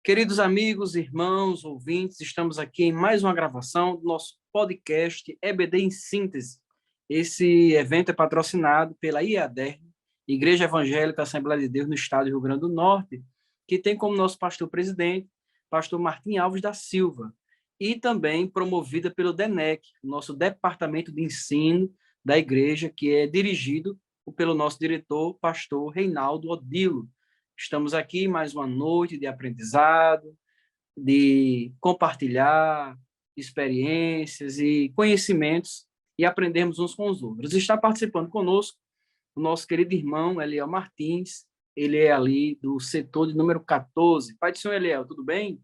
Queridos amigos, irmãos, ouvintes, estamos aqui em mais uma gravação do nosso podcast EBD em Síntese. Esse evento é patrocinado pela IADER, Igreja Evangélica Assembleia de Deus no estado do Rio Grande do Norte, que tem como nosso pastor-presidente, pastor Martim Alves da Silva, e também promovida pelo DENEC, nosso Departamento de Ensino da Igreja, que é dirigido pelo nosso diretor, pastor Reinaldo Odilo. Estamos aqui mais uma noite de aprendizado, de compartilhar experiências e conhecimentos e aprendermos uns com os outros. Está participando conosco o nosso querido irmão Eliel Martins, ele é ali do setor de número 14. Pai do Senhor Eliel, tudo bem?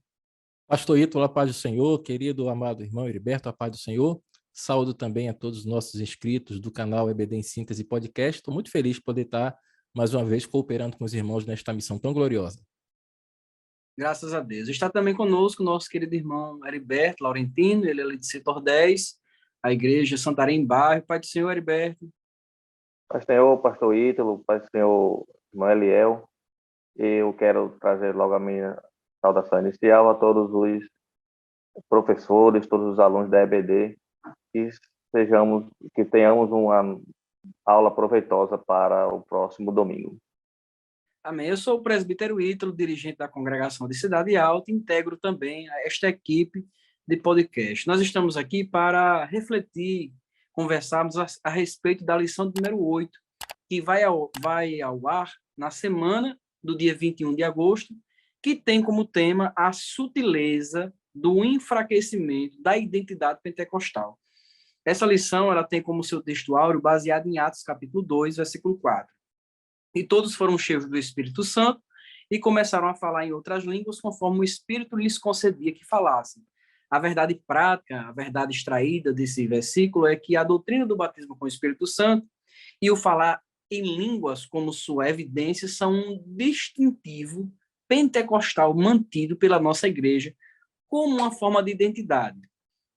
Pastor Ítalo, a paz do Senhor, querido amado irmão Heriberto, a paz do Senhor. Saúdo também a todos os nossos inscritos do canal EBD em Síntese Podcast. Estou muito feliz de poder estar, mais uma vez, cooperando com os irmãos nesta missão tão gloriosa. Graças a Deus. Está também conosco o nosso querido irmão Heriberto Laurentino, ele é ali do setor 10, a igreja Santarém Bairro. Pai do Senhor, Heriberto. Pai do Senhor, pastor Ítalo, Pai do Senhor, irmão Eliel. Eu quero trazer logo a minha saudação inicial a todos os professores, todos os alunos da EBD, que tenhamos uma aula proveitosa para o próximo domingo. Amém. Eu sou o presbítero Ítalo, dirigente da congregação de Cidade Alta, e integro também esta equipe de podcast. Nós estamos aqui para refletir, conversarmos a respeito da lição número 8, que vai ao ar na semana do dia 21 de agosto, que tem como tema a sutileza do enfraquecimento da identidade pentecostal. Essa lição ela tem como seu texto áureo baseado em Atos capítulo 2, versículo 4. E todos foram cheios do Espírito Santo e começaram a falar em outras línguas conforme o Espírito lhes concedia que falassem. A verdade prática, a verdade extraída desse versículo é que a doutrina do batismo com o Espírito Santo e o falar em línguas como sua evidência são um distintivo pentecostal mantido pela nossa igreja como uma forma de identidade.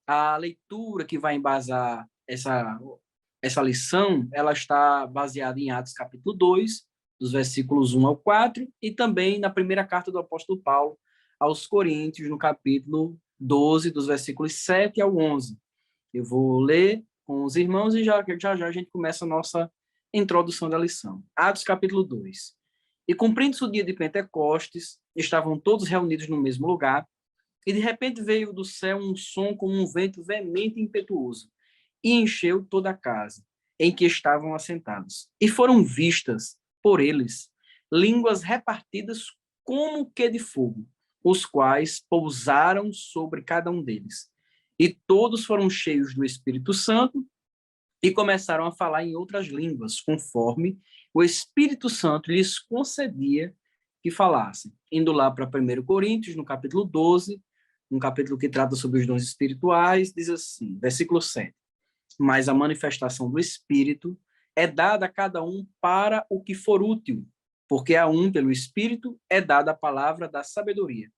A leitura que vai embasar essa lição, ela está baseada em Atos capítulo 2, dos versículos 1 ao 4, e também na primeira carta do apóstolo Paulo aos Coríntios, no capítulo 12, dos versículos 7 ao 11. Eu vou ler com os irmãos e já a gente começa a nossa introdução da lição. Atos capítulo 2. E cumprindo-se o dia de Pentecostes, estavam todos reunidos no mesmo lugar, e de repente veio do céu um som como um vento veemente e impetuoso, e encheu toda a casa em que estavam assentados. E foram vistas por eles línguas repartidas como que de fogo, os quais pousaram sobre cada um deles. E todos foram cheios do Espírito Santo e começaram a falar em outras línguas, conforme o Espírito Santo lhes concedia que falassem. Indo lá para 1 Coríntios, no capítulo 12, um capítulo que trata sobre os dons espirituais, diz assim, versículo 7. Mas a manifestação do Espírito é dada a cada um para o que for útil, porque a um, pelo Espírito, é dada a palavra da sabedoria,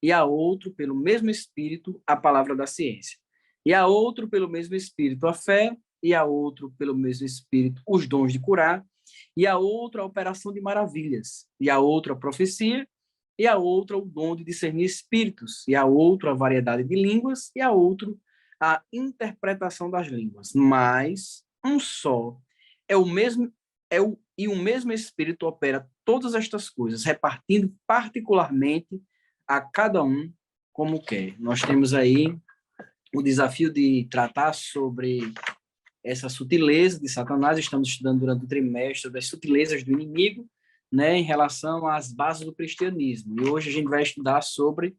e a outro, pelo mesmo Espírito, a palavra da ciência, e a outro, pelo mesmo Espírito, a fé, e a outro, pelo mesmo Espírito, os dons de curar, e a outro, a operação de maravilhas, e a outro, a profecia, e a outra o dom de discernir espíritos, e a outra a variedade de línguas, e a outro a interpretação das línguas. Mas um só é o mesmo e o mesmo Espírito opera todas estas coisas, repartindo particularmente a cada um como quer. Nós temos aí o desafio de tratar sobre essa sutileza de Satanás. Estamos estudando durante o trimestre das sutilezas do inimigo, né, em relação às bases do cristianismo. E hoje a gente vai estudar sobre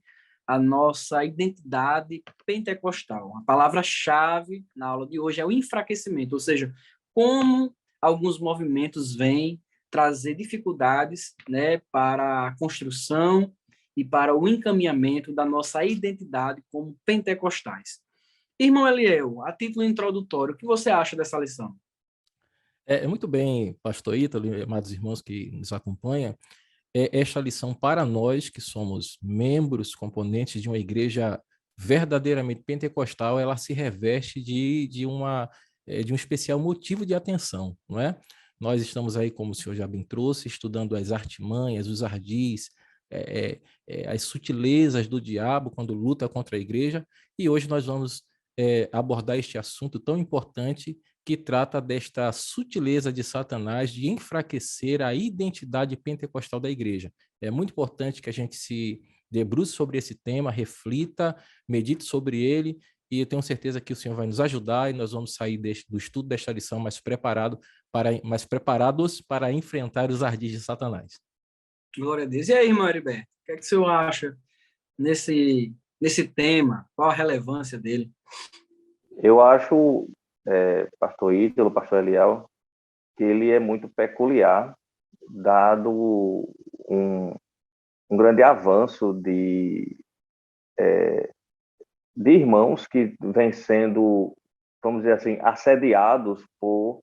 a nossa identidade pentecostal. A palavra-chave na aula de hoje é o enfraquecimento, ou seja, como alguns movimentos vêm trazer dificuldades, né, para a construção e para o encaminhamento da nossa identidade como pentecostais. Irmão Eliel, a título introdutório, o que você acha dessa lição? Muito bem, pastor Ítalo e amados irmãos que nos acompanham. Esta lição para nós que somos membros, componentes de uma igreja verdadeiramente pentecostal, ela se reveste de um especial motivo de atenção, não é? Nós estamos aí, como o senhor já bem trouxe, estudando as artimanhas, os ardis as sutilezas do diabo quando luta contra a igreja, e hoje nós vamos abordar este assunto tão importante que trata desta sutileza de Satanás de enfraquecer a identidade pentecostal da igreja. É muito importante que a gente se debruce sobre esse tema, reflita, medite sobre ele, e eu tenho certeza que o Senhor vai nos ajudar e nós vamos sair do estudo desta lição mais preparados para enfrentar os ardis de Satanás. Glória a Deus. E aí, irmão Heriberto, o que é que o senhor acha nesse tema? Qual a relevância dele? Eu acho, pastor Ítalo, pastor Eliel, que ele é muito peculiar, dado um grande avanço de irmãos que vêm sendo, vamos dizer assim, assediados por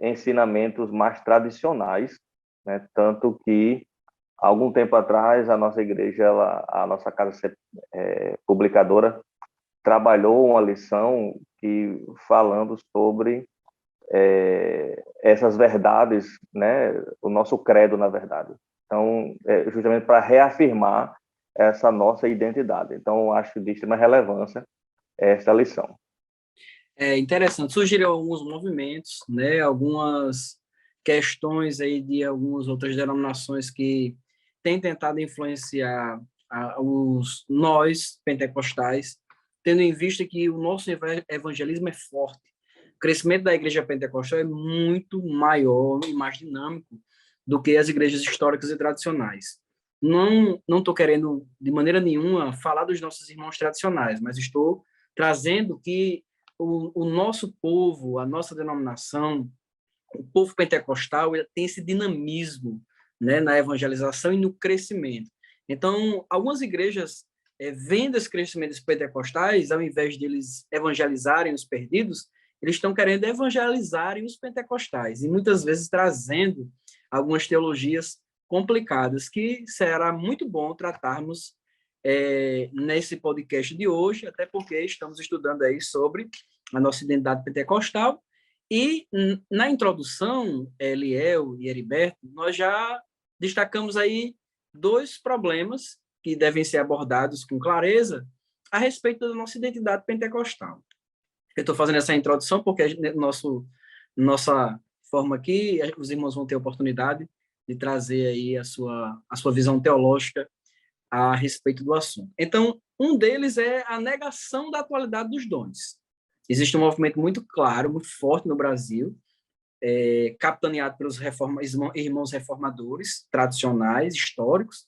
ensinamentos mais tradicionais, né? Tanto que, algum tempo atrás, a nossa igreja, a nossa casa publicadora, trabalhou uma lição falando sobre essas verdades, né? O nosso credo, na verdade. Então, justamente para reafirmar essa nossa identidade. Então, acho de extrema relevância esta lição. É interessante, surgiram alguns movimentos, né, algumas questões aí de algumas outras denominações que têm tentado influenciar nós pentecostais, tendo em vista que o nosso evangelismo é forte. O crescimento da igreja pentecostal é muito maior e mais dinâmico do que as igrejas históricas e tradicionais. Não estou querendo, de maneira nenhuma, falar dos nossos irmãos tradicionais, mas estou trazendo que o nosso povo, a nossa denominação, o povo pentecostal, ele tem esse dinamismo, né, na evangelização e no crescimento. Então, algumas igrejas, vendo esse crescimento dos pentecostais, ao invés de eles evangelizarem os perdidos, eles estão querendo evangelizarem os pentecostais, e muitas vezes trazendo algumas teologias complicadas, que será muito bom tratarmos nesse podcast de hoje, até porque estamos estudando aí sobre a nossa identidade pentecostal, e na introdução, Eliel e Heriberto, nós já destacamos aí 2 problemas que devem ser abordados com clareza a respeito da nossa identidade pentecostal. Eu estou fazendo essa introdução porque nossa forma aqui, os irmãos vão ter a oportunidade de trazer aí a sua visão teológica a respeito do assunto. Então, um deles é a negação da atualidade dos dons. Existe um movimento muito claro, muito forte no Brasil, capitaneado pelos irmãos reformadores tradicionais, históricos,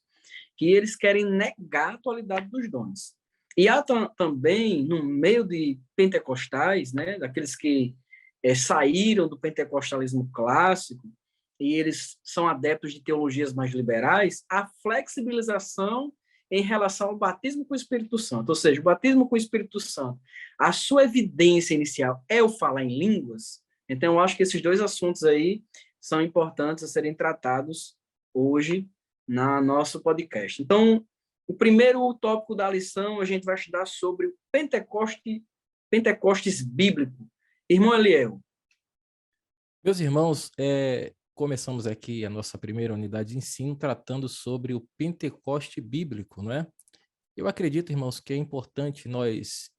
que eles querem negar a atualidade dos dons. E há também, no meio de pentecostais, né, daqueles que saíram do pentecostalismo clássico, e eles são adeptos de teologias mais liberais, a flexibilização em relação ao batismo com o Espírito Santo. Ou seja, o batismo com o Espírito Santo, a sua evidência inicial é o falar em línguas. Então, eu acho que esses 2 assuntos aí são importantes a serem tratados hoje na nosso podcast. Então, o primeiro tópico da lição, a gente vai estudar sobre o Pentecostes bíblico. Irmão Eliel. Meus irmãos, começamos aqui a nossa primeira unidade de ensino tratando sobre o Pentecoste bíblico, não é? Eu acredito, irmãos, que é importante nós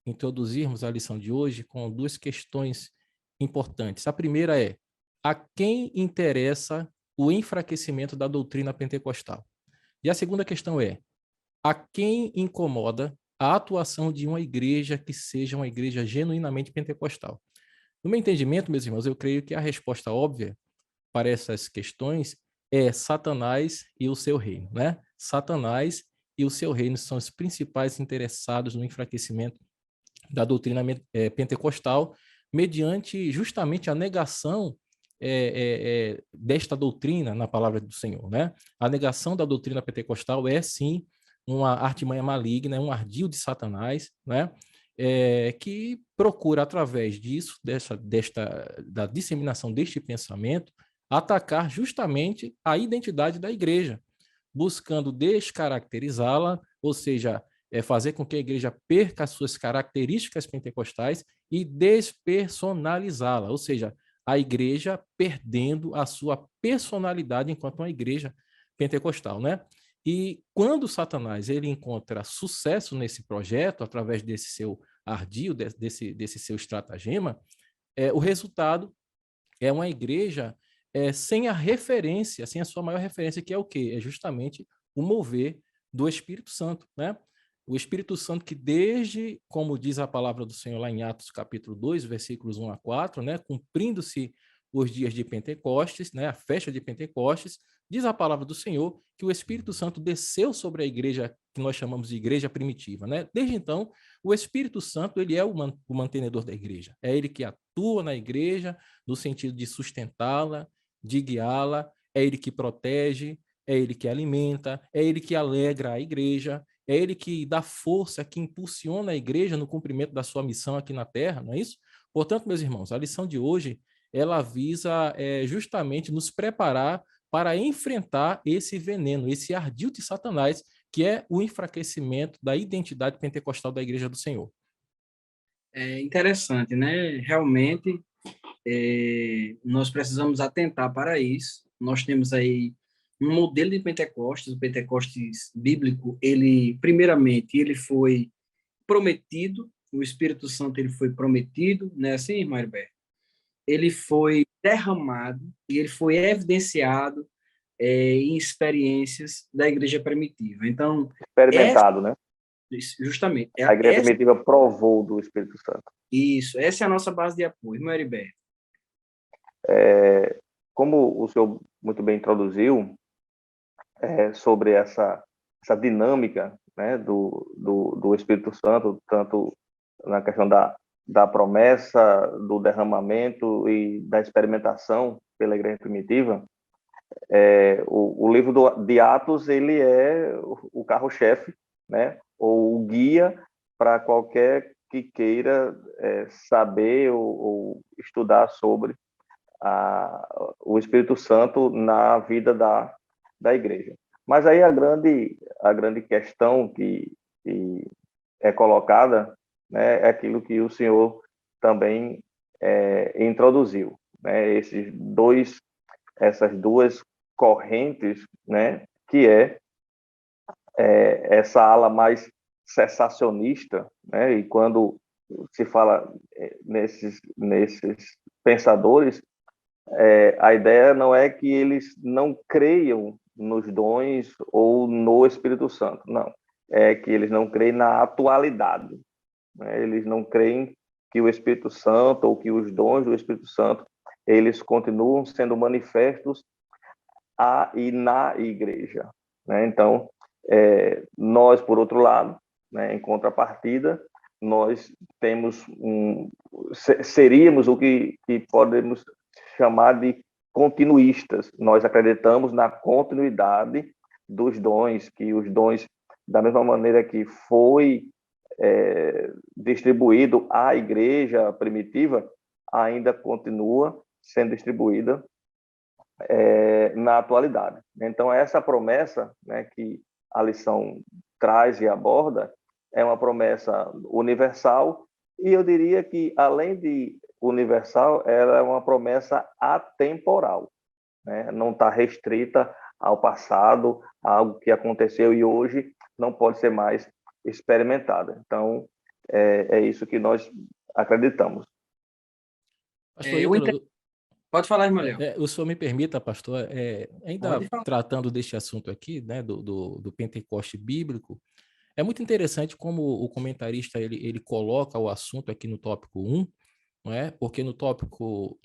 introduzirmos a lição de hoje com 2 questões importantes. A primeira é: a quem interessa o enfraquecimento da doutrina pentecostal? E a segunda questão é: a quem incomoda a atuação de uma igreja que seja uma igreja genuinamente pentecostal? No meu entendimento, meus irmãos, eu creio que a resposta óbvia para essas questões é Satanás e o seu reino, né? Satanás e o seu reino são os principais interessados no enfraquecimento da doutrina pentecostal, mediante justamente a negação desta doutrina na palavra do Senhor, né? A negação da doutrina pentecostal é, sim, uma artimanha maligna, é um ardil de Satanás, né? Que procura, através disso, da disseminação deste pensamento, atacar justamente a identidade da igreja, buscando descaracterizá-la, ou seja, fazer com que a igreja perca as suas características pentecostais e despersonalizá-la, ou seja, a igreja perdendo a sua personalidade enquanto uma igreja pentecostal, né? E quando Satanás ele encontra sucesso nesse projeto, através desse seu ardil, desse seu estratagema, o resultado é uma igreja sem a referência, sem a sua maior referência, que é o quê? É justamente o mover do Espírito Santo, né? O Espírito Santo que desde, como diz a palavra do Senhor lá em Atos capítulo 2, versículos 1 a 4, né? Cumprindo-se os dias de Pentecostes, né? A festa de Pentecostes, diz a palavra do Senhor que o Espírito Santo desceu sobre a igreja que nós chamamos de igreja primitiva, né? Desde então, o Espírito Santo, ele é o mantenedor da igreja. É ele que atua na igreja no sentido de sustentá-la, de guiá-la, é ele que protege, é ele que alimenta, é ele que alegra a igreja, é ele que dá força, que impulsiona a igreja no cumprimento da sua missão aqui na Terra, não é isso? Portanto, meus irmãos, a lição de hoje, ela visa justamente nos preparar para enfrentar esse veneno, esse ardil de Satanás, que é o enfraquecimento da identidade pentecostal da Igreja do Senhor. É interessante, né? Realmente, nós precisamos atentar para isso. Nós temos aí um modelo de Pentecostes, o Pentecostes bíblico, ele, primeiramente, ele foi prometido, o Espírito Santo ele foi prometido, né? Assim, irmão Herberto? Ele foi derramado e ele foi evidenciado em experiências da igreja primitiva. Então, experimentado, né? Justamente. A igreja primitiva provou do Espírito Santo. Isso, essa é a nossa base de apoio, irmão Heriberto. Como o senhor muito bem introduziu, sobre essa dinâmica, né, do Espírito Santo, tanto na questão da promessa, do derramamento e da experimentação pela igreja primitiva, o livro de Atos, ele é o carro-chefe, né, ou o guia para qualquer que queira saber ou estudar sobre o Espírito Santo na vida da igreja. Mas aí a grande questão que é colocada, né, é aquilo que o senhor também introduziu, né, essas duas correntes, né, que essa ala mais cessacionista, né, e quando se fala nesses pensadores, a ideia não é que eles não creiam nos dons ou no Espírito Santo, não. É que eles não creem na atualidade, né? Eles não creem que o Espírito Santo ou que os dons do Espírito Santo eles continuam sendo manifestos e na igreja, né? Então, nós, por outro lado, né, em contrapartida, nós temos seríamos o que podemos chamar de continuistas. Nós acreditamos na continuidade dos dons, que os dons, da mesma maneira que foi distribuído à igreja primitiva, ainda continua sendo distribuída na atualidade. Então, essa promessa, né, que a lição traz e aborda é uma promessa universal, e eu diria que, além de universal, ela é uma promessa atemporal, né? Não está restrita ao passado, a algo que aconteceu e hoje não pode ser mais experimentada. Então, é isso que nós acreditamos. Pastor Ítalo, pode falar, irmão Léo. O senhor me permita, pastor, ainda tratando deste assunto aqui, né, do Pentecoste bíblico, é muito interessante como o comentarista ele coloca o assunto aqui no tópico 1, não é? Porque no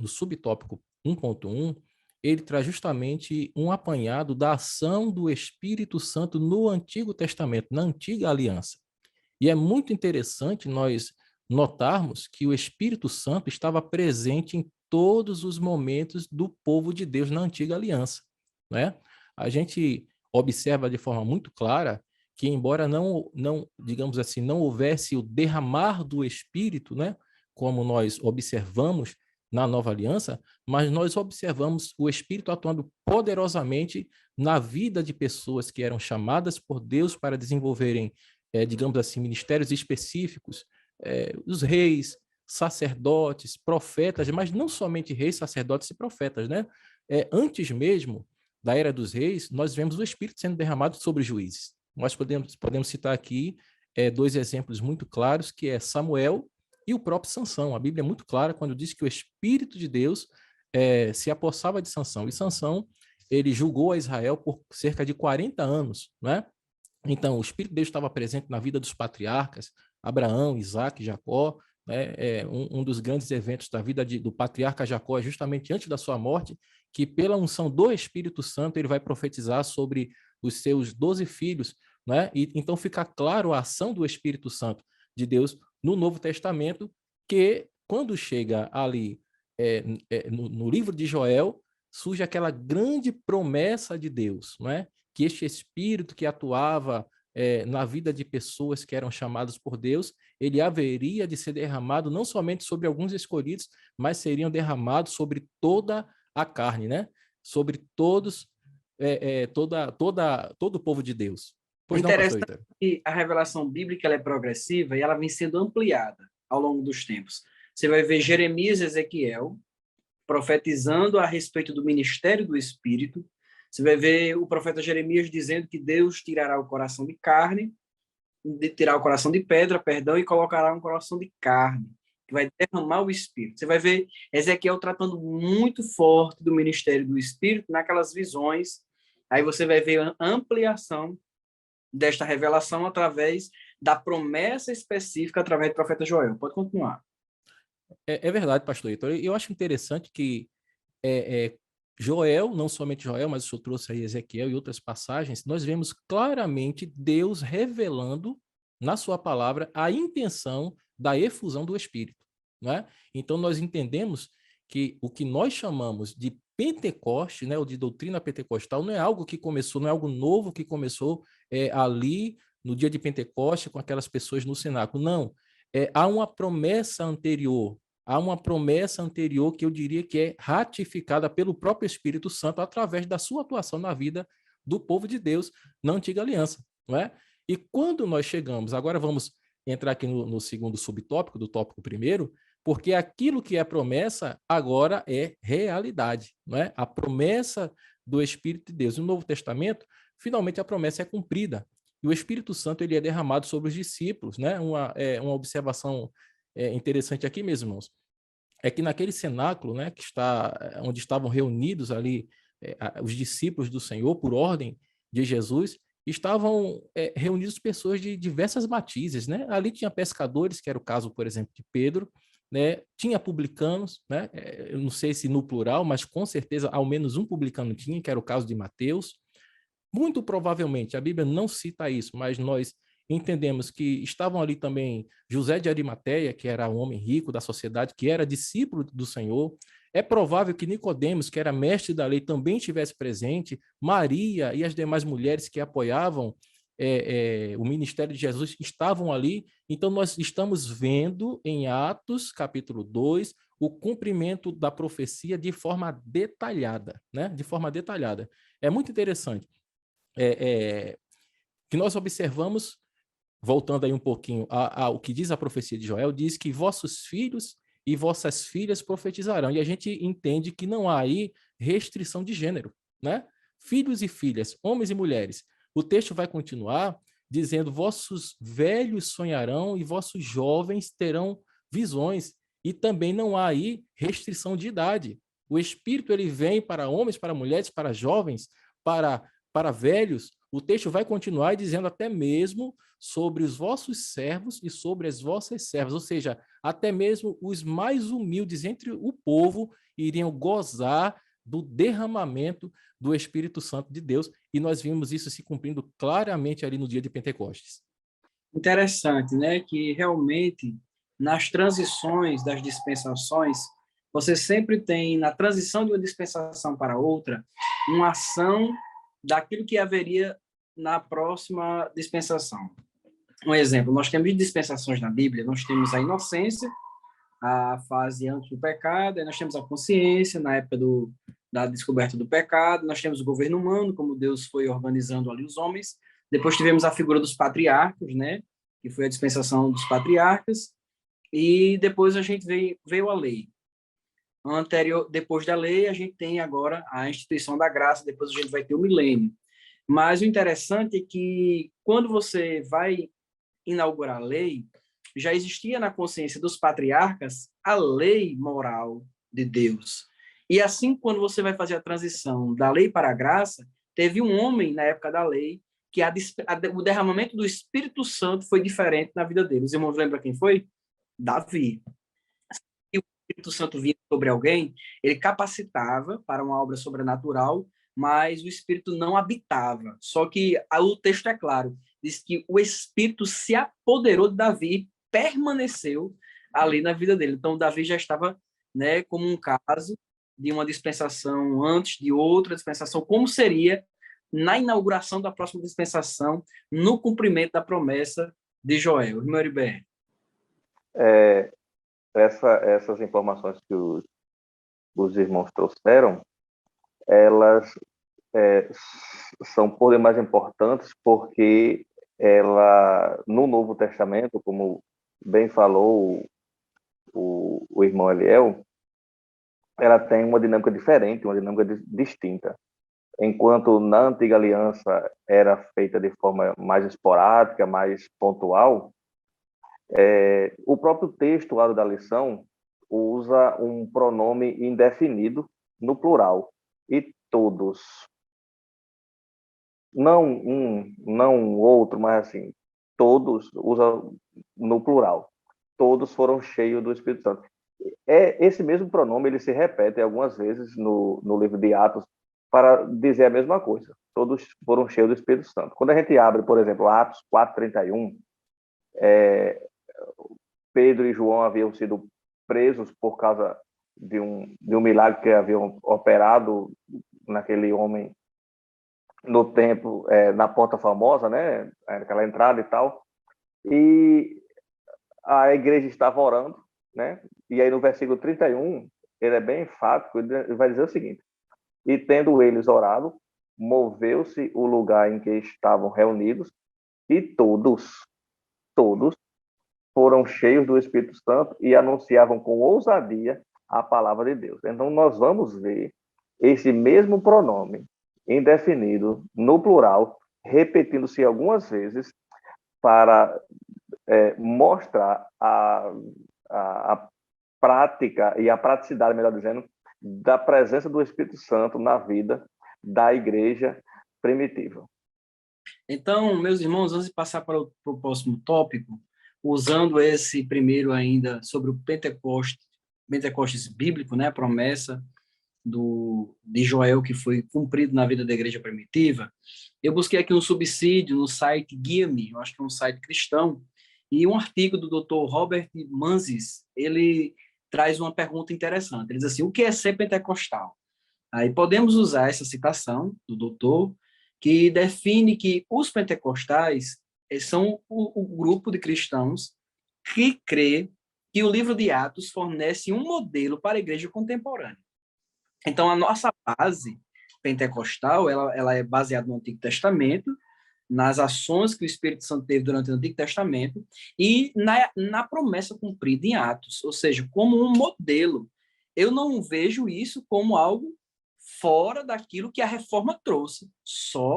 subtópico 1.1, ele traz justamente um apanhado da ação do Espírito Santo no Antigo Testamento, na Antiga Aliança. E é muito interessante nós notarmos que o Espírito Santo estava presente em todos os momentos do povo de Deus na Antiga Aliança, né? A gente observa de forma muito clara que, embora não, digamos assim, não houvesse o derramar do Espírito, né, como nós observamos na Nova Aliança, mas nós observamos o Espírito atuando poderosamente na vida de pessoas que eram chamadas por Deus para desenvolverem, digamos assim, ministérios específicos, os reis, sacerdotes, profetas, mas não somente reis, sacerdotes e profetas, né? Antes mesmo da Era dos Reis, nós vemos o Espírito sendo derramado sobre os juízes. Nós podemos citar aqui dois exemplos muito claros, que é Samuel e o próprio Sansão. A Bíblia é muito clara quando diz que o Espírito de Deus se apossava de Sansão. E Sansão, ele julgou a Israel por cerca de 40 anos, né? Então, o Espírito de Deus estava presente na vida dos patriarcas, Abraão, Isaac, Jacó, né? Um dos grandes eventos da vida do patriarca Jacó é justamente antes da sua morte, que pela unção do Espírito Santo ele vai profetizar sobre os seus 12 filhos, né? E então fica claro a ação do Espírito Santo de Deus no Novo Testamento, que quando chega ali no livro de Joel, surge aquela grande promessa de Deus, não é? Que este Espírito que atuava na vida de pessoas que eram chamadas por Deus, ele haveria de ser derramado não somente sobre alguns escolhidos, mas seriam derramados sobre toda a carne, né? Sobre todos, todo o povo de Deus. Pois não, pastor Ítalo? Que a revelação bíblica ela é progressiva e ela vem sendo ampliada ao longo dos tempos. Você vai ver Jeremias e Ezequiel profetizando a respeito do ministério do Espírito. Você vai ver o profeta Jeremias dizendo que Deus tirará o coração de carne, tirar o coração de pedra, perdão, e colocará um coração de carne, que vai derramar o Espírito. Você vai ver Ezequiel tratando muito forte do ministério do Espírito naquelas visões. Aí você vai ver a ampliação desta revelação através da promessa específica através do profeta Joel. Pode continuar. É verdade, pastor Ítalo. Eu acho interessante que Joel, não somente Joel, mas o senhor trouxe aí Ezequiel e outras passagens, nós vemos claramente Deus revelando na sua palavra a intenção da efusão do Espírito, não é? Então nós entendemos que o que nós chamamos de Pentecoste, né, ou de doutrina pentecostal, não é algo que começou, não é algo novo que começou ali no dia de Pentecoste com aquelas pessoas no cenáculo. Não, há uma promessa anterior. Há uma promessa anterior que eu diria que é ratificada pelo próprio Espírito Santo através da sua atuação na vida do povo de Deus na antiga aliança, não é? E quando nós chegamos, agora vamos entrar aqui no segundo subtópico, do tópico primeiro, porque aquilo que é promessa agora é realidade, não é? A promessa do Espírito de Deus. No Novo Testamento, finalmente a promessa é cumprida. E o Espírito Santo ele é derramado sobre os discípulos, né? Uma observação interessante aqui, meus irmãos, é que naquele cenáculo, né, que onde estavam reunidos ali os discípulos do Senhor por ordem de Jesus, estavam reunidos pessoas de diversas matizes, né? Ali tinha pescadores, que era o caso, por exemplo, de Pedro, né? Tinha publicanos, né? Eu não sei se no plural, mas com certeza ao menos um publicano tinha, que era o caso de Mateus. Muito provavelmente, a Bíblia não cita isso, mas nós entendemos que estavam ali também José de Arimateia, que era um homem rico da sociedade, que era discípulo do Senhor. É provável que Nicodemos, que era mestre da lei, também estivesse presente. Maria e as demais mulheres que apoiavam o ministério de Jesus estavam ali. Então, nós estamos vendo em Atos, capítulo 2, o cumprimento da profecia de forma detalhada, né? De forma detalhada. É muito interessante. Que nós observamos, voltando aí um pouquinho ao que diz a profecia de Joel, diz que vossos filhos e vossas filhas profetizarão. E a gente entende que não há aí restrição de gênero, né? Filhos e filhas, homens e mulheres. O texto vai continuar dizendo: vossos velhos sonharão e vossos jovens terão visões. E também não há aí restrição de idade. O Espírito ele vem para homens, para mulheres, para jovens, para velhos. O texto vai continuar dizendo até mesmo sobre os vossos servos e sobre as vossas servas, ou seja, até mesmo os mais humildes entre o povo iriam gozar do derramamento do Espírito Santo de Deus, e nós vimos isso se cumprindo claramente ali no dia de Pentecostes. Interessante, né? Que realmente nas transições das dispensações, você sempre tem, na transição de uma dispensação para outra, uma ação daquilo que haveria na próxima dispensação. Um exemplo, nós temos dispensações na Bíblia, nós temos a inocência, a fase antes do pecado, aí nós temos a consciência, na época da descoberta do pecado, nós temos o governo humano, como Deus foi organizando ali os homens, depois tivemos a figura dos patriarcas, né, que foi a dispensação dos patriarcas, e depois a gente veio a lei. anterior, depois da lei, a gente tem agora a instituição da graça, depois a gente vai ter o milênio. Mas o interessante é que quando você vai inaugurar a lei, já existia na consciência dos patriarcas a lei moral de Deus. E assim, quando você vai fazer a transição da lei para a graça, teve um homem na época da lei que o derramamento do Espírito Santo foi diferente na vida dele. Os irmãos lembram quem foi? Davi. E o Espírito Santo vinha sobre alguém, ele capacitava para uma obra sobrenatural, mas o Espírito não habitava. Só que o texto é claro, diz que o Espírito se apoderou de Davi e permaneceu ali na vida dele. Então, Davi já estava, né, como um caso de uma dispensação antes de outra dispensação, como seria na inauguração da próxima dispensação, no cumprimento da promessa de Joel. Irmão Heriberto. Essas informações que os irmãos trouxeram, elas são por demais importantes, porque no Novo Testamento, como bem falou o irmão Eliel, ela tem uma dinâmica diferente, uma dinâmica distinta. Enquanto na Antiga Aliança era feita de forma mais esporádica, mais pontual, o próprio texto lá da lição usa um pronome indefinido no plural. E todos. Não um, não outro, mas assim, todos usa no plural. Todos foram cheios do Espírito Santo. Esse mesmo pronome ele se repete algumas vezes no livro de Atos para dizer a mesma coisa. Todos foram cheios do Espírito Santo. Quando a gente abre, por exemplo, Atos 4:31, Pedro e João haviam sido presos por causa de um milagre que haviam operado naquele homem no templo, na porta famosa, né? Aquela entrada e tal. E a igreja estava orando, né? E aí no versículo 31, ele é bem enfático, ele vai dizer o seguinte: e tendo eles orado, moveu-se o lugar em que estavam reunidos, e todos foram cheios do Espírito Santo e anunciavam com ousadia a palavra de Deus. Então nós vamos ver esse mesmo pronome indefinido no plural, repetindo-se algumas vezes para mostrar a prática e a praticidade, melhor dizendo, da presença do Espírito Santo na vida da igreja primitiva. Então, meus irmãos, antes de passar para o próximo tópico, usando esse primeiro ainda sobre o Pentecostes bíblico, né, a promessa de Joel que foi cumprido na vida da igreja primitiva, eu busquei aqui um subsídio no site Guia-me, eu acho que é um site cristão, e um artigo do Dr. Robert Manzis, ele traz uma pergunta interessante. Ele diz assim: o que é ser pentecostal? Aí podemos usar essa citação do doutor, que define que os pentecostais são o grupo de cristãos que crê que o livro de Atos fornece um modelo para a igreja contemporânea. Então, a nossa base pentecostal, ela é baseada no Antigo Testamento, nas ações que o Espírito Santo teve durante o Antigo Testamento e na promessa cumprida em Atos, ou seja, como um modelo. Eu não vejo isso como algo fora daquilo que a reforma trouxe, só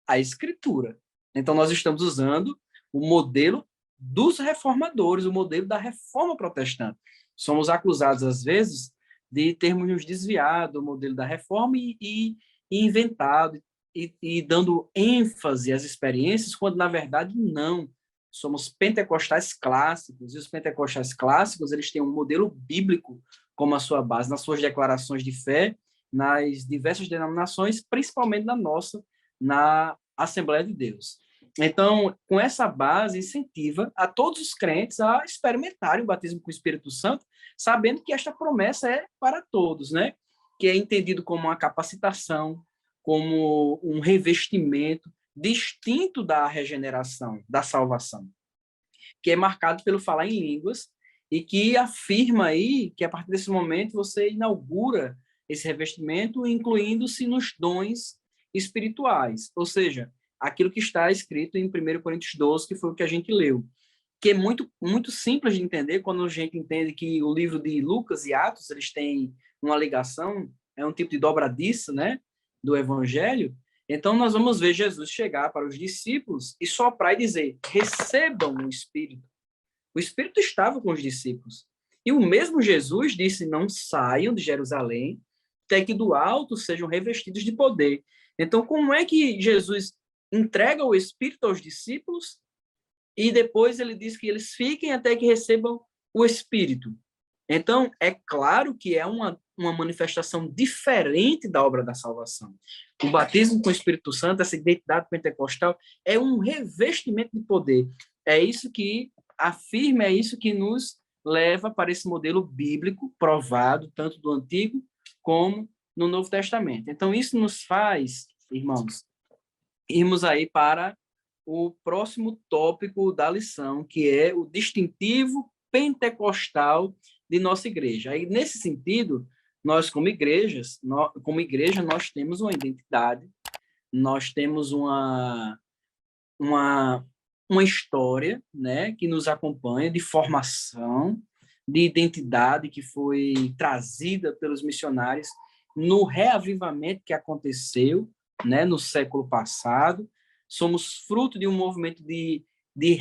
a Escritura. Então, nós estamos usando o modelo dos reformadores, o modelo da reforma protestante. Somos acusados, às vezes, de termos nos desviado do modelo da reforma e inventado e dando ênfase às experiências, quando, na verdade, não. Somos pentecostais clássicos, e os pentecostais clássicos eles têm um modelo bíblico como a sua base, nas suas declarações de fé, nas diversas denominações, principalmente na nossa, na Assembleia de Deus. Então, com essa base, incentiva a todos os crentes a experimentarem o batismo com o Espírito Santo, sabendo que esta promessa é para todos, né? Que é entendido como uma capacitação, como um revestimento distinto da regeneração, da salvação, que é marcado pelo falar em línguas e que afirma aí que a partir desse momento você inaugura esse revestimento, incluindo-se nos dons espirituais, ou seja, aquilo que está escrito em 1 Coríntios 12, que foi o que a gente leu, que é muito simples de entender quando a gente entende que o livro de Lucas e Atos, eles têm uma ligação, é um tipo de dobradiça, né, do evangelho. Então, nós vamos ver Jesus chegar para os discípulos e soprar e dizer: recebam o Espírito. O Espírito estava com os discípulos. E o mesmo Jesus disse: não saiam de Jerusalém, até que do alto sejam revestidos de poder. Então, como é que Jesus entrega o Espírito aos discípulos e depois ele diz que eles fiquem até que recebam o Espírito? Então, é claro que é uma manifestação diferente da obra da salvação. O batismo com o Espírito Santo, essa identidade pentecostal, é um revestimento de poder. É isso que afirma, é isso que nos leva para esse modelo bíblico provado, tanto do Antigo como no Novo Testamento. Então, isso nos faz, irmãos, irmos aí para o próximo tópico da lição, que é o distintivo pentecostal de nossa igreja. Aí, nesse sentido, nós, como igreja, nós temos uma identidade, nós temos uma, uma história, né, que nos acompanha de formação, de identidade que foi trazida pelos missionários no reavivamento que aconteceu, né, no século passado. Somos fruto de um movimento de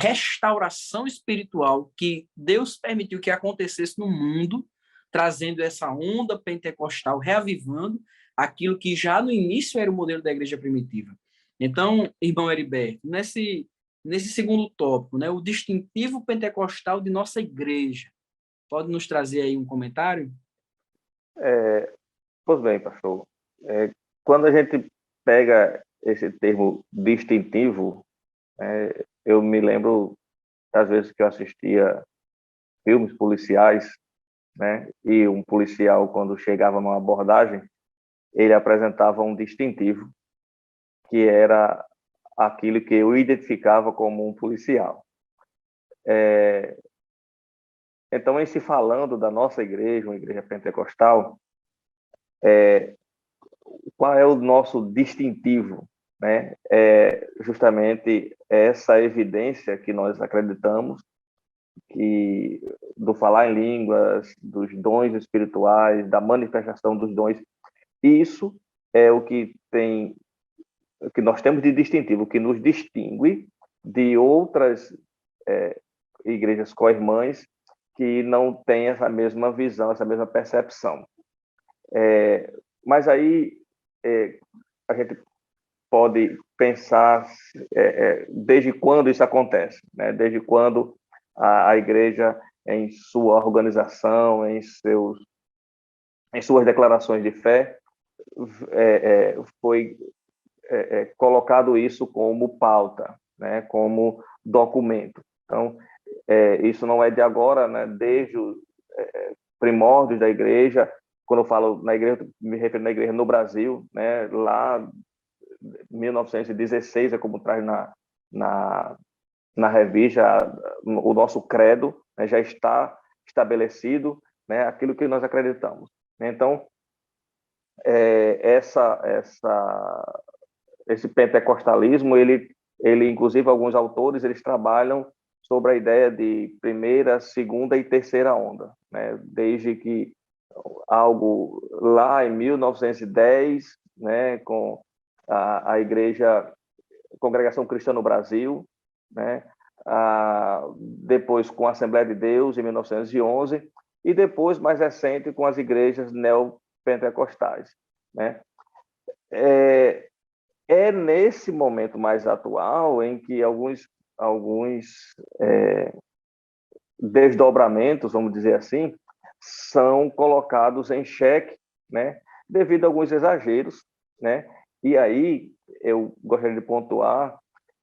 restauração espiritual que Deus permitiu que acontecesse no mundo, trazendo essa onda pentecostal, reavivando aquilo que já no início era o modelo da igreja primitiva. Então, irmão Heriberto, nesse segundo tópico, né, o distintivo pentecostal de nossa igreja, pode nos trazer aí um comentário? Pois bem, pastor. Quando a gente pega esse termo distintivo, eu me lembro das vezes que eu assistia filmes policiais, né? E um policial, quando chegava numa abordagem, ele apresentava um distintivo, que era aquilo que eu identificava como um policial. Então, em se falando da nossa igreja, uma igreja pentecostal, qual é o nosso distintivo, né? É justamente essa evidência que nós acreditamos, que do falar em línguas, dos dons espirituais, da manifestação dos dons. Isso é o que nós temos de distintivo, o que nos distingue de outras igrejas co-irmãs que não têm essa mesma visão, essa mesma percepção. Mas aí a gente pode pensar desde quando isso acontece, né? Desde quando a igreja, em sua organização, em suas declarações de fé, foi colocado isso como pauta, né? Como documento. Então, isso não é de agora, né? Desde os primórdios da igreja. Quando eu falo na igreja, me refiro na igreja no Brasil, né? Lá 1916 é como traz na revista, o nosso credo, né, já está estabelecido, né, aquilo que nós acreditamos. Então, esse pentecostalismo, ele inclusive alguns autores, eles trabalham sobre a ideia de primeira, segunda e terceira onda, né, desde que algo lá em 1910, né, com a igreja Congregação Cristã no Brasil, né, depois com a Assembleia de Deus em 1911 e depois mais recente com as igrejas neopentecostais, né? Nesse momento mais atual em que alguns desdobramentos, vamos dizer assim, são colocados em xeque, né, devido a alguns exageros, né? E aí eu gostaria de pontuar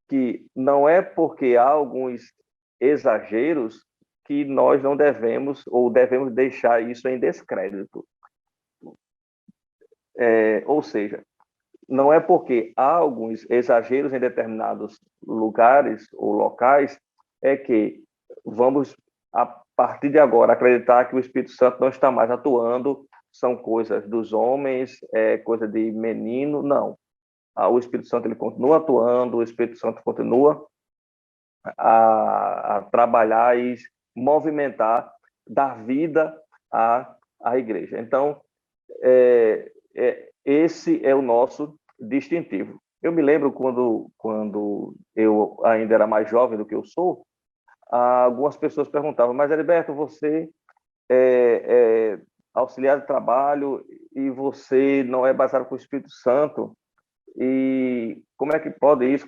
que não é porque há alguns exageros que nós não devemos ou devemos deixar isso em descrédito. Ou seja, não é porque há alguns exageros em determinados lugares ou locais que vamos, a partir de agora, acreditar que o Espírito Santo não está mais atuando, são coisas dos homens, coisa de menino, não. O Espírito Santo ele continua atuando, o Espírito Santo continua a trabalhar e movimentar, dar vida à igreja. Então, esse é o nosso distintivo. Eu me lembro quando eu ainda era mais jovem do que eu sou, algumas pessoas perguntavam, mas Heriberto, você é auxiliar de trabalho e você não é batizado com o Espírito Santo, e como é que pode isso?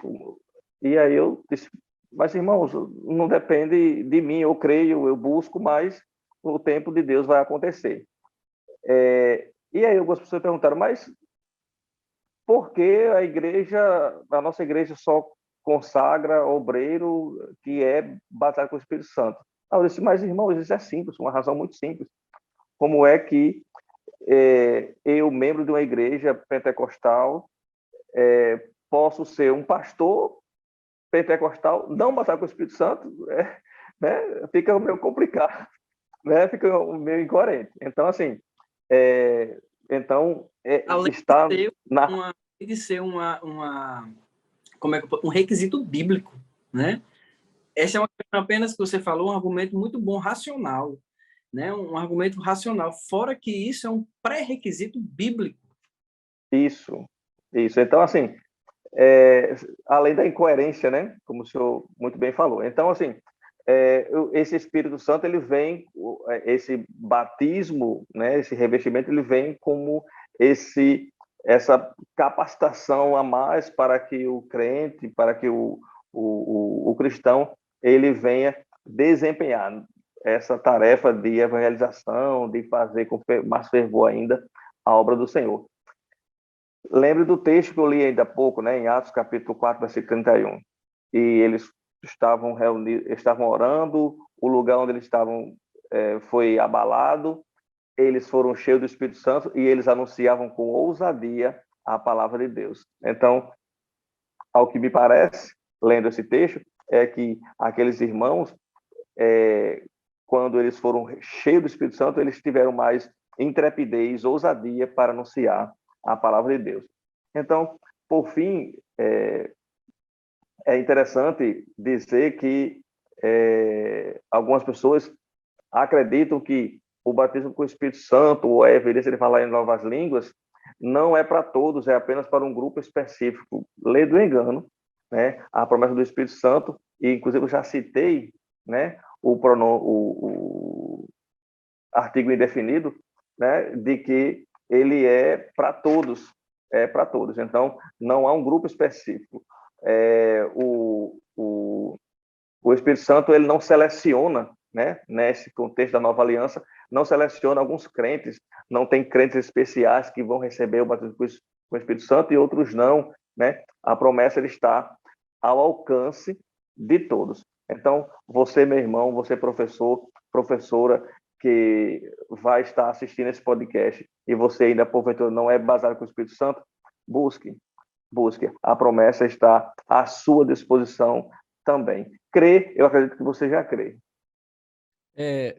E aí eu disse, mas irmãos, não depende de mim, eu creio, eu busco, mas o tempo de Deus vai acontecer. E aí algumas pessoas perguntaram, mas por que a nossa igreja só consagra obreiro que é batizado com o Espírito Santo? Eu disse, mas irmãos, isso é simples, uma razão muito simples. Como é que eu, membro de uma igreja pentecostal, posso ser um pastor pentecostal, não batizado com o Espírito Santo, né? Fica meio complicado, né? Fica meio incoerente. Então, assim, Além está de ser um requisito bíblico, né? Essa é uma questão apenas que você falou, um argumento muito bom, racional, né? Um argumento racional. Fora que isso é um pré-requisito bíblico. Isso. Então, assim, além da incoerência, né? Como o senhor muito bem falou. Então, assim, esse Espírito Santo, ele vem, esse batismo, né? Esse revestimento, ele vem como essa capacitação a mais para que o crente, para que o cristão, ele venha desempenhar essa tarefa de evangelização, de fazer com mais fervor ainda a obra do Senhor. Lembre do texto que eu li ainda há pouco, né, em Atos capítulo 4, versículo 31. E eles estavam reunidos, estavam orando, o lugar onde eles estavam foi abalado, eles foram cheios do Espírito Santo e eles anunciavam com ousadia a palavra de Deus. Então, ao que me parece, lendo esse texto, é que aqueles irmãos, quando eles foram cheios do Espírito Santo, eles tiveram mais intrepidez, ousadia para anunciar a palavra de Deus. Então, por fim, é interessante dizer que algumas pessoas acreditam que o batismo com o Espírito Santo, ou a evidência de falar em novas línguas, não é para todos, é apenas para um grupo específico. Lê do engano, né? A promessa do Espírito Santo, e inclusive eu já citei, né, o artigo indefinido, né, de que ele é para todos, Então, não há um grupo específico. O Espírito Santo, ele não seleciona, né, nesse contexto da nova aliança, não seleciona alguns crentes, não tem crentes especiais que vão receber o batismo com o Espírito Santo e outros não, né? A promessa ele está ao alcance de todos. Então, você, meu irmão, você professor, professora, que vai estar assistindo esse podcast e você ainda, porventura, não é baseado com o Espírito Santo, busque. A promessa está à sua disposição também. Crê, eu acredito que você já crê.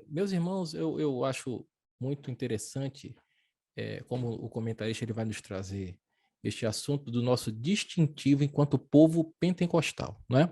Meus irmãos, eu acho muito interessante como o comentarista ele vai nos trazer este assunto do nosso distintivo enquanto povo pentecostal, né?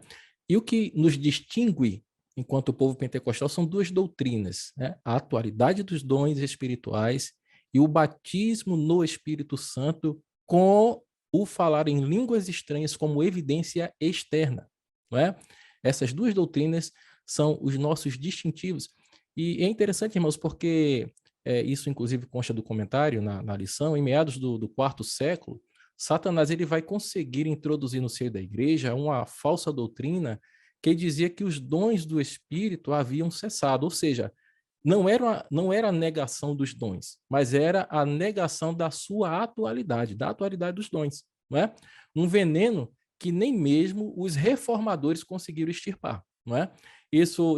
E o que nos distingue enquanto povo pentecostal são duas doutrinas, né? A atualidade dos dons espirituais e o batismo no Espírito Santo com o falar em línguas estranhas como evidência externa, não é? Essas duas doutrinas são os nossos distintivos. E é interessante, irmãos, porque isso inclusive consta do comentário na lição, em meados do quarto século, Satanás ele vai conseguir introduzir no seio da igreja uma falsa doutrina que dizia que os dons do Espírito haviam cessado, ou seja, não era a negação dos dons, mas era a negação da sua atualidade, da atualidade dos dons, não é? Um veneno que nem mesmo os reformadores conseguiram extirpar, não é? Isso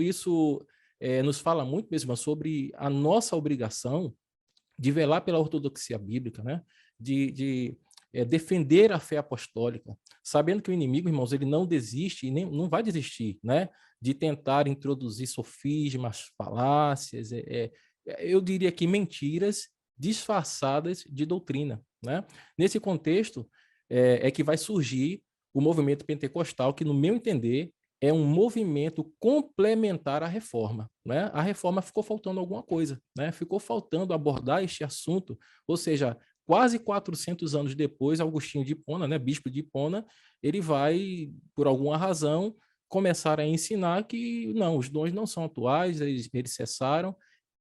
nos fala muito mesmo sobre a nossa obrigação de velar pela ortodoxia bíblica, né? de defender a fé apostólica, sabendo que o inimigo, irmãos, ele não desiste e nem não vai desistir, né? De tentar introduzir sofismas, falácias, eu diria que mentiras disfarçadas de doutrina, né? Nesse contexto que vai surgir o movimento pentecostal, que, no meu entender, é um movimento complementar à reforma, né? A reforma ficou faltando alguma coisa, né? Ficou faltando abordar este assunto, ou seja, quase 400 anos depois, Agostinho de Hipona, né, bispo de Hipona, ele vai, por alguma razão, começar a ensinar que não, os dons não são atuais, eles cessaram,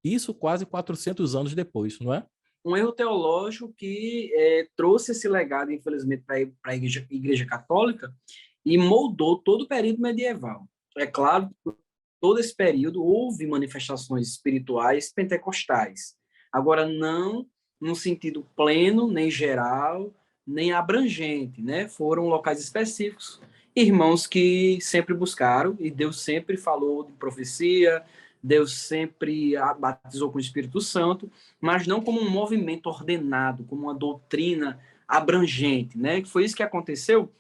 isso quase 400 anos depois, não é? Um erro teológico que trouxe esse legado, infelizmente, para a igreja Católica e moldou todo o período medieval. É claro, todo esse período houve manifestações espirituais pentecostais. Agora, não no sentido pleno, nem geral, nem abrangente, né? Foram locais específicos, irmãos que sempre buscaram, e Deus sempre falou de profecia, Deus sempre batizou com o Espírito Santo, mas não como um movimento ordenado, como uma doutrina abrangente, né? Foi isso que aconteceu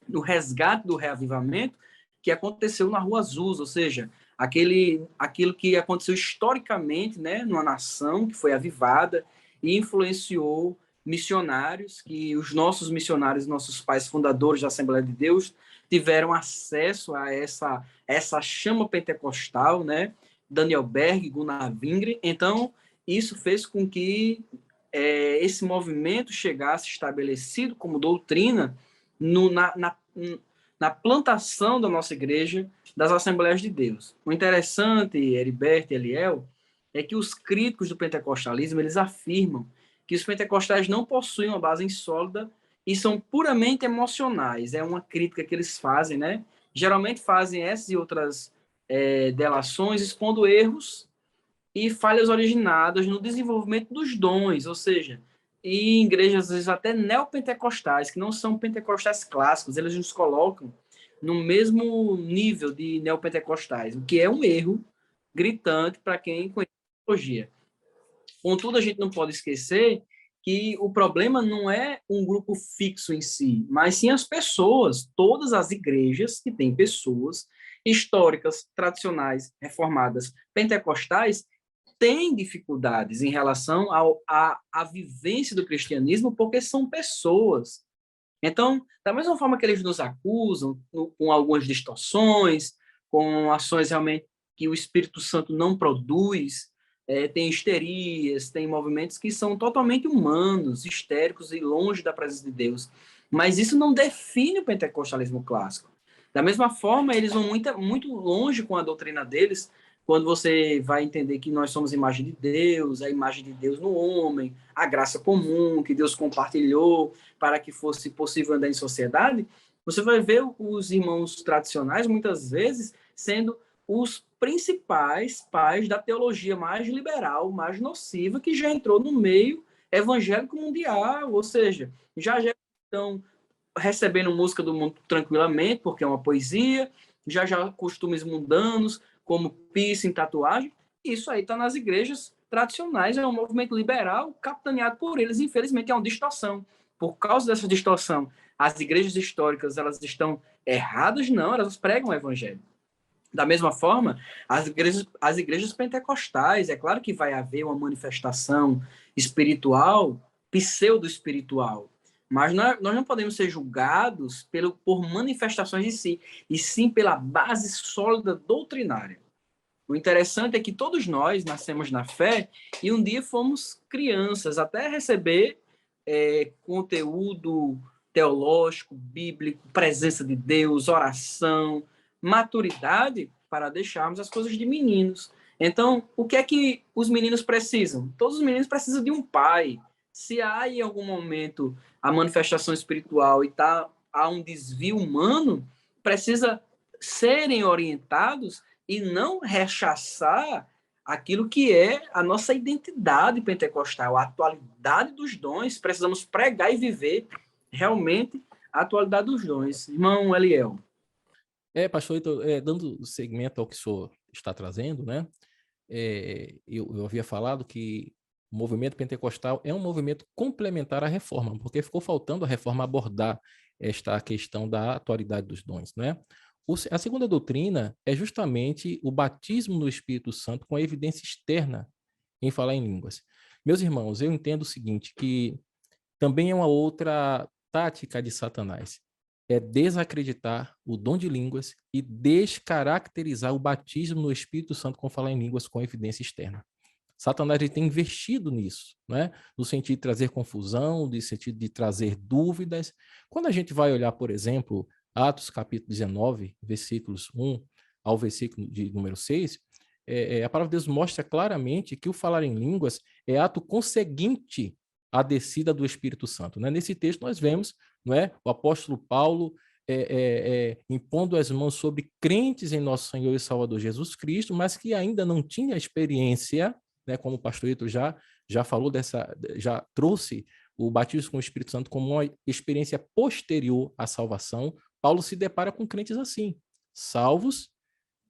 no resgate do reavivamento, que aconteceu na Rua Azusa, ou seja, aquilo que aconteceu historicamente, né, numa nação que foi avivada e influenciou missionários, que os nossos missionários, nossos pais fundadores da Assembleia de Deus, tiveram acesso a essa chama pentecostal, né? Daniel Berg, Gunnar Wingren. Então, isso fez com que esse movimento chegasse estabelecido como doutrina no, na plantação da nossa igreja, das Assembleias de Deus. O interessante, Heriberto e Eliel, é que os críticos do pentecostalismo, eles afirmam que os pentecostais não possuem uma base sólida e são puramente emocionais. É uma crítica que eles fazem, né? Geralmente fazem essas e outras delações, expondo erros e falhas originadas no desenvolvimento dos dons, ou seja, em igrejas, às vezes, até neopentecostais, que não são pentecostais clássicos, eles nos colocam no mesmo nível de neopentecostais, o que é um erro gritante para quem conhece a teologia. Contudo, a gente não pode esquecer que o problema não é um grupo fixo em si, mas sim as pessoas, todas as igrejas que têm pessoas históricas, tradicionais, reformadas, pentecostais, têm dificuldades em relação à vivência do cristianismo, porque são pessoas. Então, da mesma forma que eles nos acusam, com algumas distorções, com ações realmente que o Espírito Santo não produz, tem histerias, tem movimentos que são totalmente humanos, histéricos e longe da presença de Deus. Mas isso não define o pentecostalismo clássico. Da mesma forma, eles vão muito longe com a doutrina deles, quando você vai entender que nós somos imagem de Deus, a imagem de Deus no homem, a graça comum que Deus compartilhou para que fosse possível andar em sociedade, você vai ver os irmãos tradicionais, muitas vezes, sendo os principais pais da teologia mais liberal, mais nociva, que já entrou no meio evangélico mundial, ou seja, já estão recebendo música do mundo tranquilamente, porque é uma poesia, já costumes mundanos, como piercing, tatuagem, isso aí está nas igrejas tradicionais, é um movimento liberal capitaneado por eles, infelizmente é uma distorção. Por causa dessa distorção, as igrejas históricas, elas estão erradas? Não, elas pregam o evangelho. Da mesma forma, as igrejas pentecostais, é claro que vai haver uma manifestação espiritual, pseudo-espiritual, mas nós não podemos ser julgados por manifestações de si, e sim pela base sólida doutrinária. O interessante é que todos nós nascemos na fé e um dia fomos crianças, até receber conteúdo teológico, bíblico, presença de Deus, oração, maturidade para deixarmos as coisas de meninos. Então, o que é que os meninos precisam? Todos os meninos precisam de um pai. Se há em algum momento a manifestação espiritual e há um desvio humano, precisa serem orientados e não rechaçar aquilo que é a nossa identidade pentecostal, a atualidade dos dons. Precisamos pregar e viver realmente a atualidade dos dons. Irmão Eliel. Pastor, então, dando segmento ao que o senhor está trazendo, né? Eu havia falado que o movimento pentecostal é um movimento complementar à reforma, porque ficou faltando a reforma abordar esta questão da atualidade dos dons, né? A segunda doutrina é justamente o batismo no Espírito Santo com a evidência externa em falar em línguas. Meus irmãos, eu entendo o seguinte, que também é uma outra tática de Satanás. é desacreditar o dom de línguas e descaracterizar o batismo no Espírito Santo com falar em línguas com evidência externa. Satanás ele tem investido nisso, né? No sentido de trazer confusão, no sentido de trazer dúvidas. Quando a gente vai olhar, por exemplo, Atos capítulo 19, versículos 1 ao versículo de número 6, a palavra de Deus mostra claramente que o falar em línguas é ato conseguinte à descida do Espírito Santo. Né? Nesse texto nós vemos, não é, o apóstolo Paulo impondo as mãos sobre crentes em nosso Senhor e Salvador Jesus Cristo, mas que ainda não tinha experiência, né, como o pastor Ito já falou já trouxe o batismo com o Espírito Santo como uma experiência posterior à salvação. Paulo se depara com crentes assim, salvos,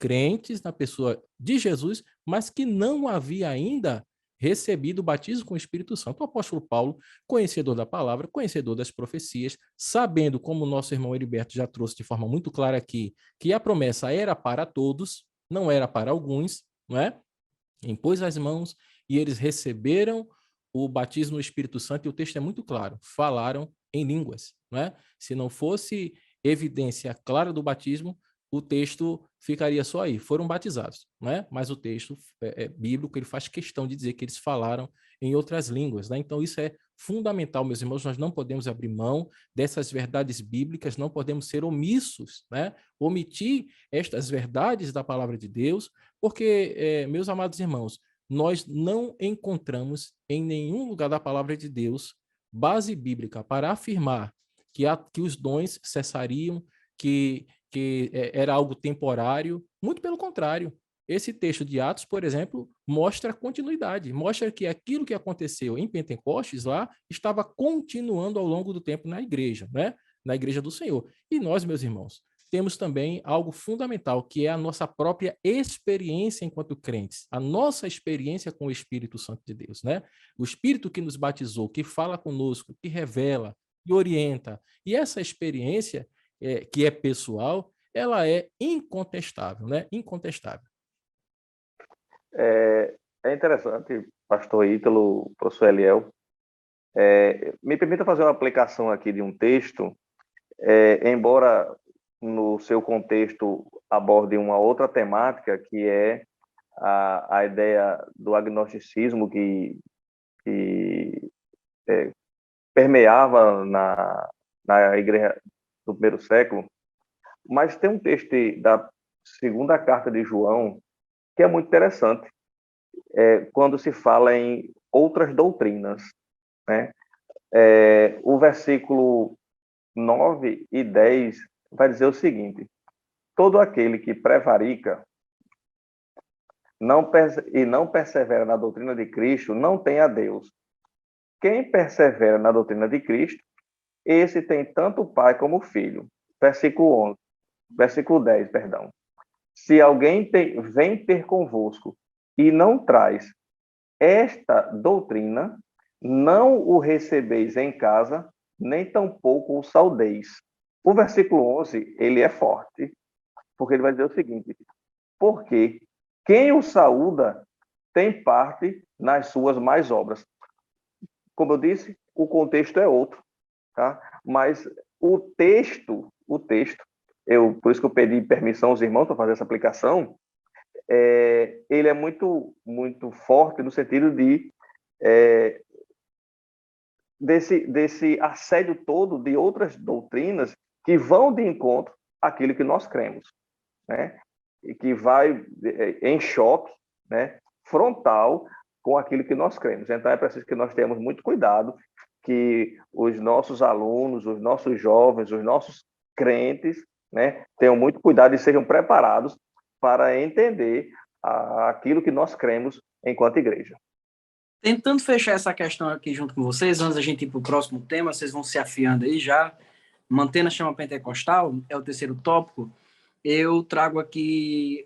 crentes na pessoa de Jesus, mas que não havia ainda recebido o batismo com o Espírito Santo. O apóstolo Paulo, conhecedor da palavra, conhecedor das profecias, sabendo, como o nosso irmão Heriberto já trouxe de forma muito clara aqui, que a promessa era para todos, não era para alguns, não é? Impôs as mãos e eles receberam o batismo no Espírito Santo, e o texto é muito claro, falaram em línguas, não é? Se não fosse evidência clara do batismo, o texto ficaria só aí, foram batizados, não é? Mas o texto bíblico, ele faz questão de dizer que eles falaram em outras línguas, né? Então isso é fundamental, meus irmãos, nós não podemos abrir mão dessas verdades bíblicas, não podemos ser omissos, né? Omitir estas verdades da palavra de Deus, porque, meus amados irmãos, nós não encontramos em nenhum lugar da palavra de Deus base bíblica para afirmar que os dons cessariam, que era algo temporário. Muito pelo contrário. Esse texto de Atos, por exemplo, mostra a continuidade, mostra que aquilo que aconteceu em Pentecostes lá estava continuando ao longo do tempo na igreja, né? Na igreja do Senhor. E nós, meus irmãos, temos também algo fundamental, que é a nossa própria experiência enquanto crentes, a nossa experiência com o Espírito Santo de Deus, né? O Espírito que nos batizou, que fala conosco, que revela, que orienta. E essa experiência, que é pessoal, ela é incontestável, né? Incontestável. É interessante, pastor Ítalo, professor Eliel. Me permita fazer uma aplicação aqui de um texto, embora no seu contexto aborde uma outra temática, que é a ideia do agnosticismo que permeava na igreja do primeiro século. Mas tem um texto da segunda carta de João que é muito interessante, quando se fala em outras doutrinas, né? O versículo 9 e 10 vai dizer o seguinte: todo aquele que prevarica e não persevera na doutrina de Cristo não tem a Deus. Quem persevera na doutrina de Cristo, esse tem tanto o Pai como o Filho. Versículo 10, perdão. Se alguém vem ter convosco e não traz esta doutrina, não o recebeis em casa, nem tampouco o saudeis. O versículo 11, ele é forte, porque ele vai dizer o seguinte: porque quem o saúda tem parte nas suas mais obras. Como eu disse, o contexto é outro, tá? Mas o texto, por isso que eu pedi permissão aos irmãos para fazer essa aplicação, ele é muito, muito forte no sentido desse assédio todo de outras doutrinas que vão de encontro àquilo que nós cremos, né? E que vai em choque, né, frontal com aquilo que nós cremos. Então é preciso que nós tenhamos muito cuidado, que os nossos alunos, os nossos jovens, os nossos crentes, né, tenham muito cuidado e sejam preparados para entender aquilo que nós cremos enquanto igreja. Tentando fechar essa questão aqui junto com vocês, antes da gente ir para o próximo tema, vocês vão se afiando aí já, mantendo a chama pentecostal, é o terceiro tópico, eu trago aqui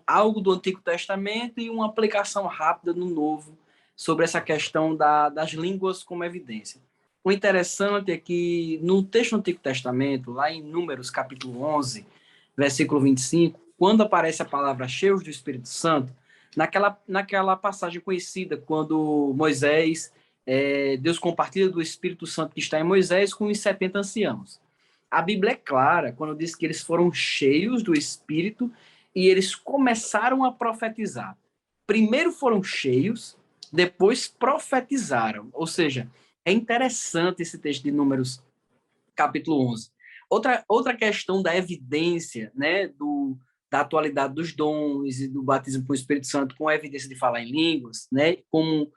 algo do Antigo Testamento e uma aplicação rápida no Novo sobre essa questão das línguas como evidência. O interessante é que no texto do Antigo Testamento, lá em Números capítulo 11, versículo 25, quando aparece a palavra cheios do Espírito Santo, naquela passagem conhecida, quando Moisés, Deus compartilha do Espírito Santo que está em Moisés com os 70 anciãos. A Bíblia é clara quando diz que eles foram cheios do Espírito e eles começaram a profetizar. Primeiro foram cheios, depois profetizaram. Ou seja, é interessante esse texto de Números, capítulo 11. Outra questão da evidência, né, da atualidade dos dons e do batismo com o Espírito Santo com a evidência de falar em línguas, né, como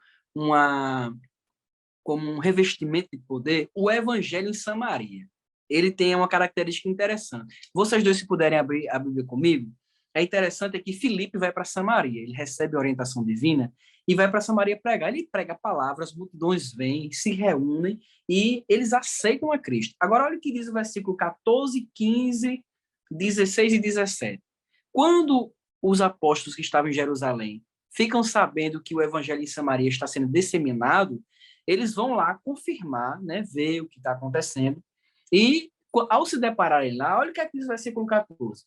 um revestimento de poder, o evangelho em Samaria. Ele tem uma característica interessante. Vocês dois, se puderem abrir a Bíblia comigo, é interessante que Filipe vai para Samaria, ele recebe a orientação divina e vai para Samaria pregar. Ele prega palavras, as multidões vêm, se reúnem e eles aceitam a Cristo. Agora, olha o que diz o versículo 14, 15, 16 e 17. Quando os apóstolos que estavam em Jerusalém ficam sabendo que o evangelho em Samaria está sendo disseminado, eles vão lá confirmar, né, ver o que está acontecendo, e ao se depararem lá, olha o que é que diz o versículo 14.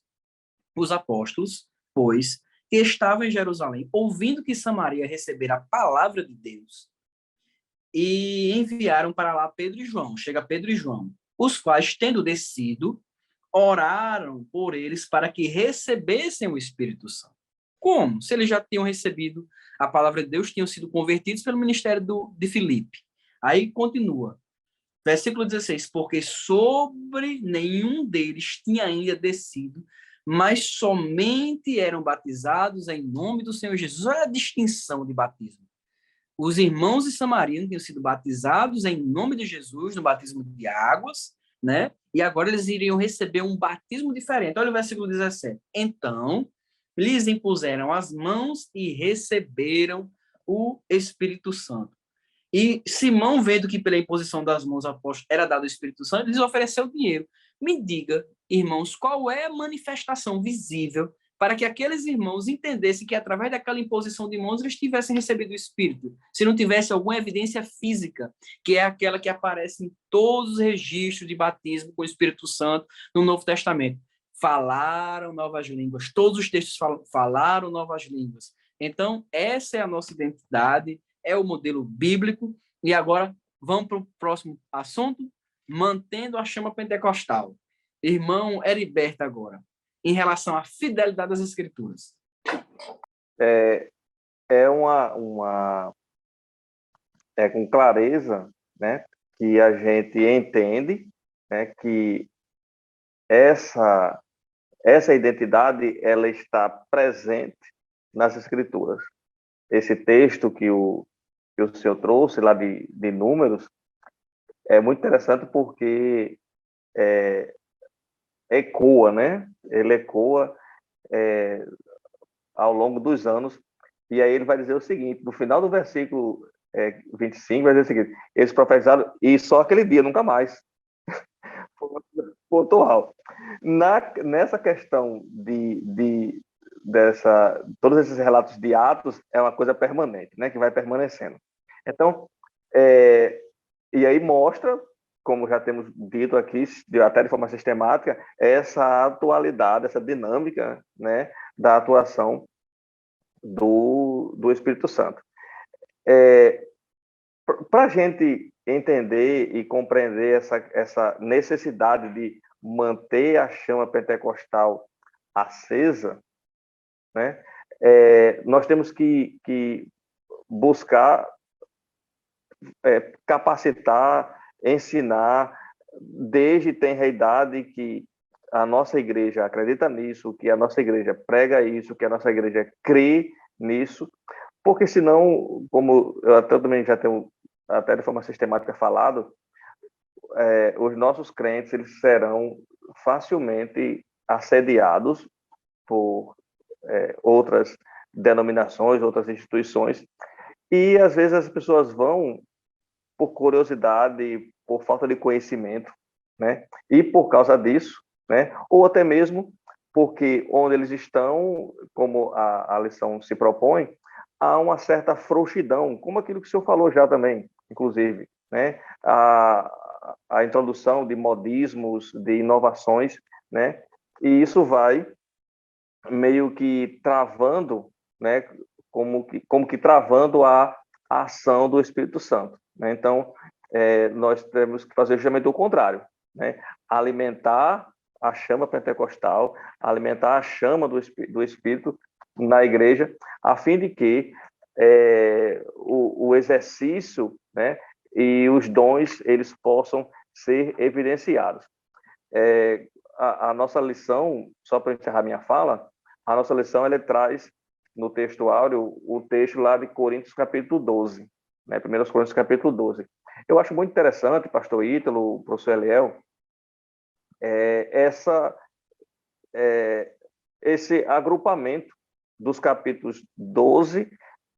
Os apóstolos, pois, que estavam em Jerusalém, ouvindo que Samaria recebera a palavra de Deus, e enviaram para lá Pedro e João, chega Pedro e João, os quais, tendo descido, oraram por eles para que recebessem o Espírito Santo. Como? Se eles já tinham recebido a palavra de Deus, tinham sido convertidos pelo ministério de Filipe. Aí continua, versículo 16, porque sobre nenhum deles tinha ainda descido, mas somente eram batizados em nome do Senhor Jesus. Olha a distinção de batismo. Os irmãos de Samaria tinham sido batizados em nome de Jesus, no batismo de águas, né? E agora eles iriam receber um batismo diferente. Olha o versículo 17. Então, lhes impuseram as mãos e receberam o Espírito Santo. E Simão, vendo que pela imposição das mãos apóstolos era dado o Espírito Santo, lhes ofereceu dinheiro. Me diga, irmãos, qual é a manifestação visível para que aqueles irmãos entendessem que através daquela imposição de mãos eles tivessem recebido o Espírito, se não tivesse alguma evidência física, que é aquela que aparece em todos os registros de batismo com o Espírito Santo no Novo Testamento. Falaram novas línguas, todos os textos falaram novas línguas. Então, essa é a nossa identidade, é o modelo bíblico. E agora, vamos para o próximo assunto, mantendo a chama pentecostal. Irmão Heriberto agora, em relação à fidelidade das Escrituras. É com clareza, né, que a gente entende, né, que essa identidade ela está presente nas Escrituras. Esse texto que o senhor trouxe lá de Números é muito interessante porque ecoa, né? Ele ecoa ao longo dos anos, e aí ele vai dizer o seguinte, no final do versículo 25, vai dizer o seguinte, eles profetizaram, e só aquele dia, nunca mais. Pontual. Nessa questão todos esses relatos de Atos é uma coisa permanente, né, que vai permanecendo. Então, e aí mostra, como já temos dito aqui, até de forma sistemática, essa atualidade, essa dinâmica, né, da atuação do Espírito Santo. Para a gente entender e compreender essa necessidade de manter a chama pentecostal acesa, né, nós temos que buscar capacitar, ensinar, desde tenra idade, que a nossa igreja acredita nisso, que a nossa igreja prega isso, que a nossa igreja crê nisso, porque senão, como eu também já tenho até de forma sistemática falado, os nossos crentes eles serão facilmente assediados por outras denominações, outras instituições, e às vezes as pessoas vão por curiosidade, por falta de conhecimento, né? E por causa disso, né? Ou até mesmo porque onde eles estão, como a lição se propõe, há uma certa frouxidão, como aquilo que o senhor falou já também, inclusive, né? A introdução de modismos, de inovações, né? E isso vai meio que travando, né? Como que travando a ação do Espírito Santo, né? Então, nós temos que fazer justamente o contrário, né? Alimentar a chama pentecostal, alimentar a chama do Espírito na igreja, a fim de que o exercício, né, e os dons eles possam ser evidenciados. A nossa lição, só para encerrar minha fala, a nossa lição ela traz no texto áureo o texto lá de Coríntios capítulo 12, né, 1 Coríntios capítulo 12. Eu acho muito interessante, pastor Ítalo, professor Eliel, esse agrupamento dos capítulos 12,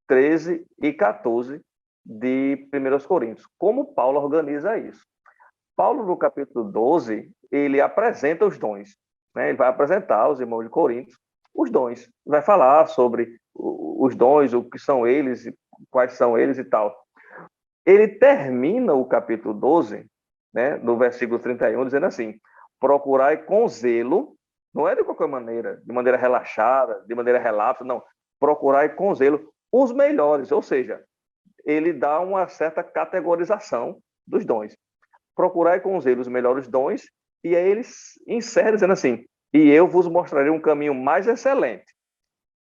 13 e 14 de 1 Coríntios. Como Paulo organiza isso? Paulo, no capítulo 12, ele apresenta os dons, né? Ele vai apresentar aos irmãos de Coríntios os dons. Vai falar sobre os dons, o que são eles, quais são eles e tal. Ele termina o capítulo 12, né, no versículo 31, dizendo assim: procurai com zelo, não é de qualquer maneira, de maneira relaxada, de maneira relapsa, não. Procurai com zelo os melhores, ou seja, ele dá uma certa categorização dos dons. Procurai com zelo os melhores dons, e aí ele encerra dizendo assim: e eu vos mostrarei um caminho mais excelente.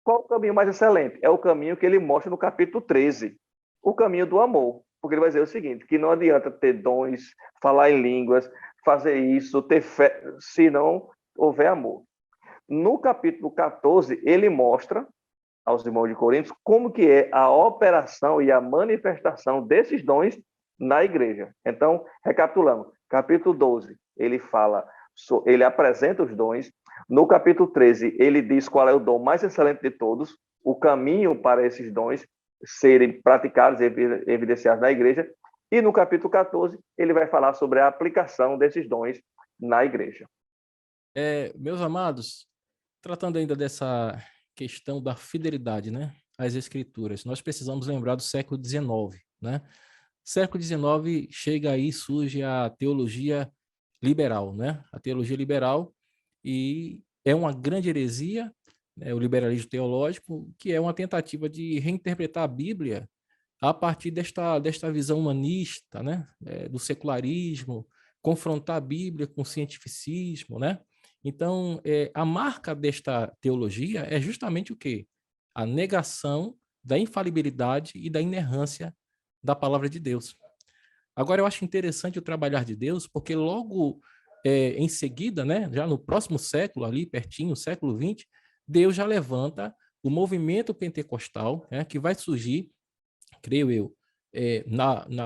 Qual o caminho mais excelente? É o caminho que ele mostra no capítulo 13, o caminho do amor. Porque ele vai dizer o seguinte, que não adianta ter dons, falar em línguas, fazer isso, ter fé, se não houver amor. No capítulo 14, ele mostra aos irmãos de Coríntios como que é a operação e a manifestação desses dons na igreja. Então, recapitulando, capítulo 12, ele apresenta os dons. No capítulo 13, ele diz qual é o dom mais excelente de todos, o caminho para esses dons serem praticados e evidenciados na igreja. E no capítulo 14, ele vai falar sobre a aplicação desses dons na igreja. Meus amados, tratando ainda dessa questão da fidelidade, né, às Escrituras, nós precisamos lembrar do século XIX, né? Século XIX chega aí, surge a teologia liberal, né? A teologia liberal, e é uma grande heresia, né, o liberalismo teológico, que é uma tentativa de reinterpretar a Bíblia a partir desta visão humanista, né, do secularismo, confrontar a Bíblia com o cientificismo, né? Então, a marca desta teologia é justamente o quê? A negação da infalibilidade e da inerrância da palavra de Deus. Agora, eu acho interessante o trabalhar de Deus, porque logo em seguida, né, já no próximo século, ali pertinho, século XX, Deus já levanta o movimento pentecostal, né, que vai surgir, creio eu,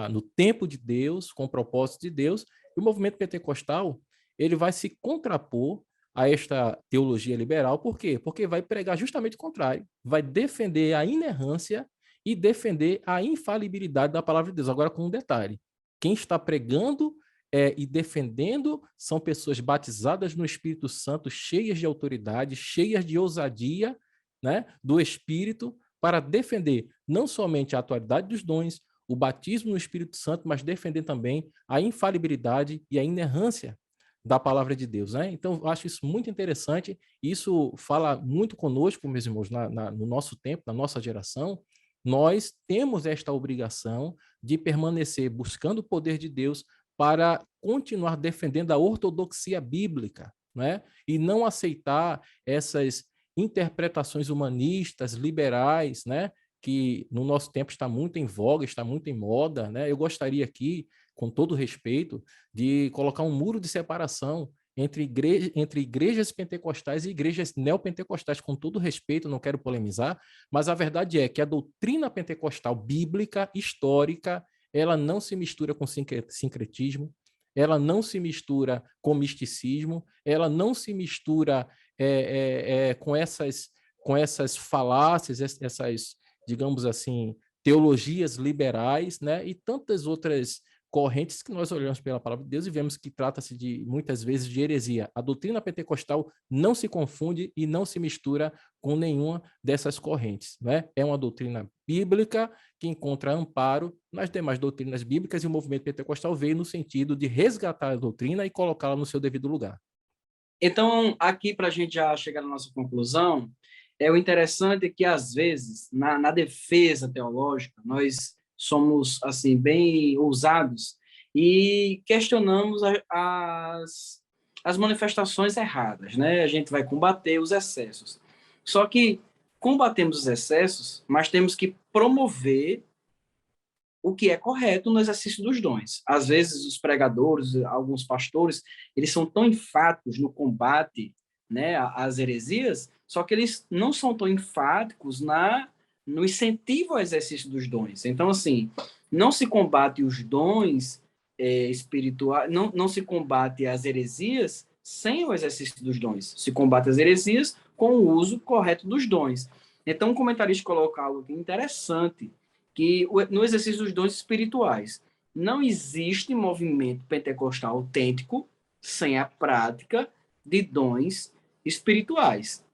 no tempo de Deus, com o propósito de Deus, e o movimento pentecostal ele vai se contrapor a esta teologia liberal. Por quê? Porque vai pregar justamente o contrário, vai defender a inerrância e defender a infalibilidade da palavra de Deus. Agora, com um detalhe, quem está pregando e defendendo são pessoas batizadas no Espírito Santo, cheias de autoridade, cheias de ousadia, né, do Espírito, para defender não somente a atualidade dos dons, o batismo no Espírito Santo, mas defender também a infalibilidade e a inerrância da palavra de Deus, né? Então, eu acho isso muito interessante, isso fala muito conosco, meus irmãos, no nosso tempo, na nossa geração. Nós temos esta obrigação de permanecer buscando o poder de Deus para continuar defendendo a ortodoxia bíblica, né? E não aceitar essas interpretações humanistas, liberais, né, que no nosso tempo está muito em voga, está muito em moda, né? Eu gostaria aqui, com todo respeito, de colocar um muro de separação entre igrejas pentecostais e igrejas neopentecostais, com todo respeito, não quero polemizar, mas a verdade é que a doutrina pentecostal bíblica, histórica, ela não se mistura com sincretismo, ela não se mistura com misticismo, ela não se mistura com essas falácias, essas, digamos assim, teologias liberais, né? E tantas outras correntes que nós olhamos pela palavra de Deus e vemos que trata-se de, muitas vezes, de heresia. A doutrina pentecostal não se confunde e não se mistura com nenhuma dessas correntes, né? É uma doutrina bíblica que encontra amparo nas demais doutrinas bíblicas, e o movimento pentecostal veio no sentido de resgatar a doutrina e colocá-la no seu devido lugar. Então, aqui, para a gente já chegar na nossa conclusão, o interessante é que, às vezes, na defesa teológica, nós somos, assim, bem ousados e questionamos as manifestações erradas, né? A gente vai combater os excessos. Só que combatemos os excessos, mas temos que promover o que é correto no exercício dos dons. Às vezes, os pregadores, alguns pastores, eles são tão enfáticos no combate, né, às heresias, só que eles não são tão enfáticos no incentivo ao exercício dos dons. Então, assim, não se combate os dons espirituais, não se combate as heresias sem o exercício dos dons. Se combate as heresias com o uso correto dos dons. Então, um comentarista coloca algo interessante, que no exercício dos dons espirituais não existe movimento pentecostal autêntico sem a prática de dons espirituais.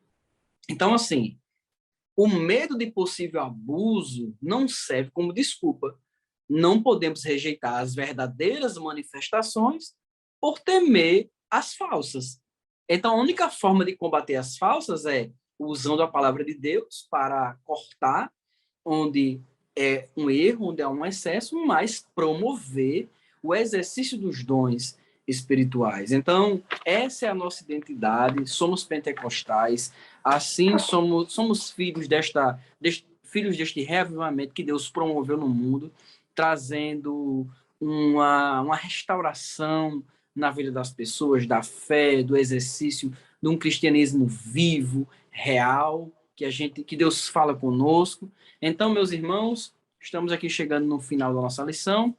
Então, assim, o medo de possível abuso não serve como desculpa. Não podemos rejeitar as verdadeiras manifestações por temer as falsas. Então, a única forma de combater as falsas é usando a palavra de Deus para cortar onde é um erro, onde há um excesso, mas promover o exercício dos dons espirituais. Então, essa é a nossa identidade, somos pentecostais, assim somos filhos filhos deste reavivamento que Deus promoveu no mundo, trazendo uma restauração na vida das pessoas, da fé, do exercício de um cristianismo vivo, real, que Deus fala conosco. Então, meus irmãos, estamos aqui chegando no final da nossa lição.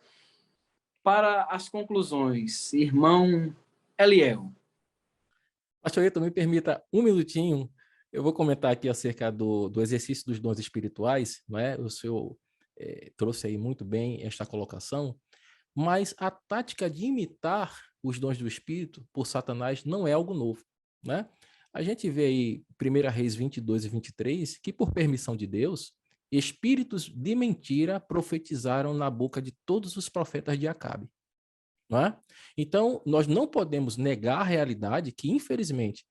Para as conclusões, irmão Eliel. Pastor Ito, me permita um minutinho. Eu vou comentar aqui acerca do exercício dos dons espirituais, não é? O senhor trouxe aí muito bem esta colocação, mas a tática de imitar os dons do Espírito por Satanás não é algo novo, né? A gente vê aí 1 Reis 22 e 23, que por permissão de Deus, espíritos de mentira profetizaram na boca de todos os profetas de Acabe. Não é? Então, nós não podemos negar a realidade que, infelizmente,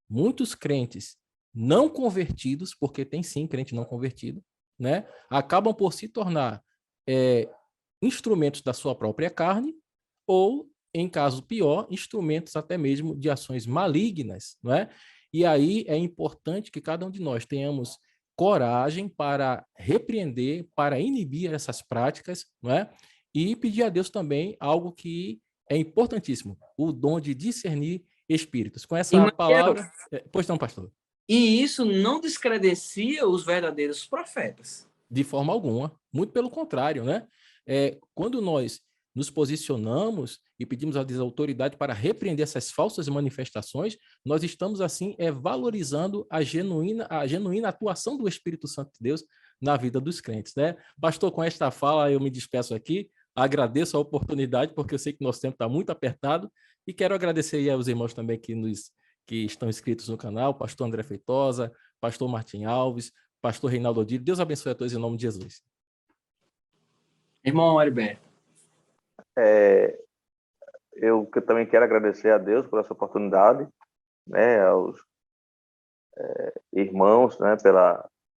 muitos crentes não convertidos, porque tem sim crente não convertido, né, acabam por se tornar instrumentos da sua própria carne ou, em caso pior, instrumentos até mesmo de ações malignas, não é? E aí é importante que cada um de nós tenhamos coragem para repreender, para inibir essas práticas, não é? E pedir a Deus também algo que é importantíssimo, o dom de discernir espíritos. Com essa palavra... Pois não, pastor? E isso não descredencia os verdadeiros profetas. De forma alguma. Muito pelo contrário, né? Quando nós nos posicionamos e pedimos a Deus autoridade para repreender essas falsas manifestações, nós estamos, assim, valorizando a genuína atuação do Espírito Santo de Deus na vida dos crentes, né? Pastor, com esta fala eu me despeço aqui, agradeço a oportunidade, porque eu sei que nosso tempo está muito apertado, e quero agradecer aí aos irmãos também que estão inscritos no canal, pastor André Feitosa, pastor Martim Alves, pastor Reinaldo Odílio. Deus abençoe a todos em nome de Jesus. Irmão Heriberto. Eu também quero agradecer a Deus por essa oportunidade, né, aos irmãos, né,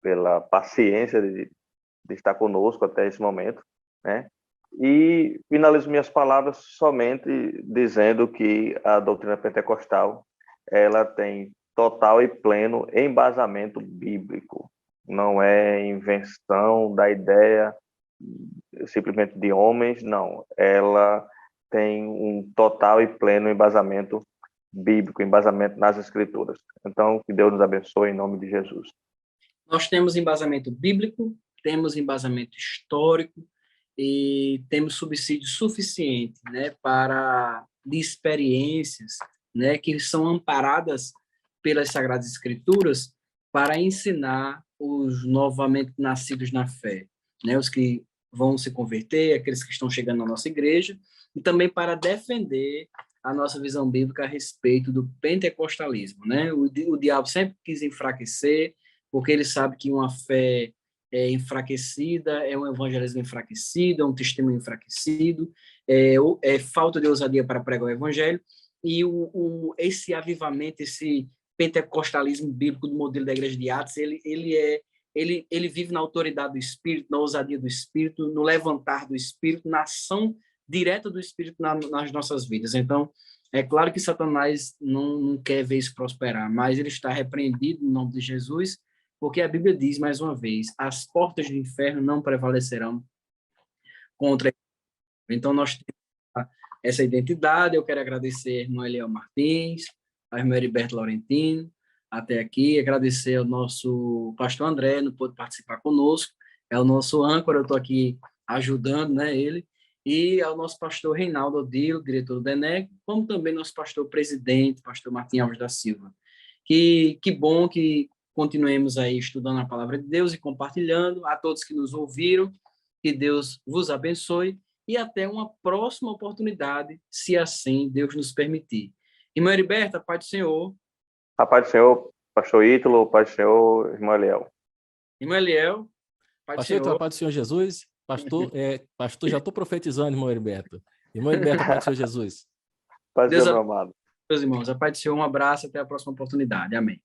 pela paciência de estar conosco até esse momento, né? E finalizo minhas palavras somente dizendo que a doutrina pentecostal, ela tem total e pleno embasamento bíblico. Não é invenção da ideia simplesmente de homens, não. Ela tem um total e pleno embasamento bíblico, embasamento nas Escrituras. Então, que Deus nos abençoe em nome de Jesus. Nós temos embasamento bíblico, temos embasamento histórico e temos subsídio suficiente, né, de experiências, né, que são amparadas pelas Sagradas Escrituras para ensinar os novamente nascidos na fé, né, os que vão se converter, aqueles que estão chegando na nossa igreja, e também para defender a nossa visão bíblica a respeito do pentecostalismo, né? O diabo sempre quis enfraquecer, porque ele sabe que uma fé enfraquecida é um evangelismo enfraquecido, é um testemunho enfraquecido, é falta de ousadia para pregar o evangelho, e esse avivamento, esse pentecostalismo bíblico do modelo da igreja de Atos, ele vive na autoridade do Espírito, na ousadia do Espírito, no levantar do Espírito, na ação direta do Espírito nas nossas vidas. Então, é claro que Satanás não quer ver isso prosperar, mas ele está repreendido no nome de Jesus, porque a Bíblia diz, mais uma vez, as portas do inferno não prevalecerão contra ele. Então, nós temos essa identidade. Eu quero agradecer ao irmão Eliel Martins, ao irmão Heriberto Laurentino, até aqui, agradecer ao nosso pastor André, não pôde participar conosco, é o nosso âncora, eu estou aqui ajudando, né, ele, e ao nosso pastor Reinaldo Odilo, diretor do DENEC, como também nosso pastor presidente, pastor Martim Alves da Silva. Que bom que continuemos aí estudando a palavra de Deus e compartilhando. A todos que nos ouviram, que Deus vos abençoe e até uma próxima oportunidade, se assim Deus nos permitir. Irmã Heriberta, a paz do Senhor. A paz do Senhor, pastor Ítalo, a paz do Senhor, irmão Eliel. Irmão Eliel, paz do Pastor Ítalo, Senhor. a paz do Senhor Jesus. Pastor, já estou profetizando, irmão Heriberto. Irmão Heriberto, a paz do Senhor Jesus. Paz do Deus Senhor, meu amado. Meus irmãos, a paz do Senhor, um abraço, até a próxima oportunidade. Amém.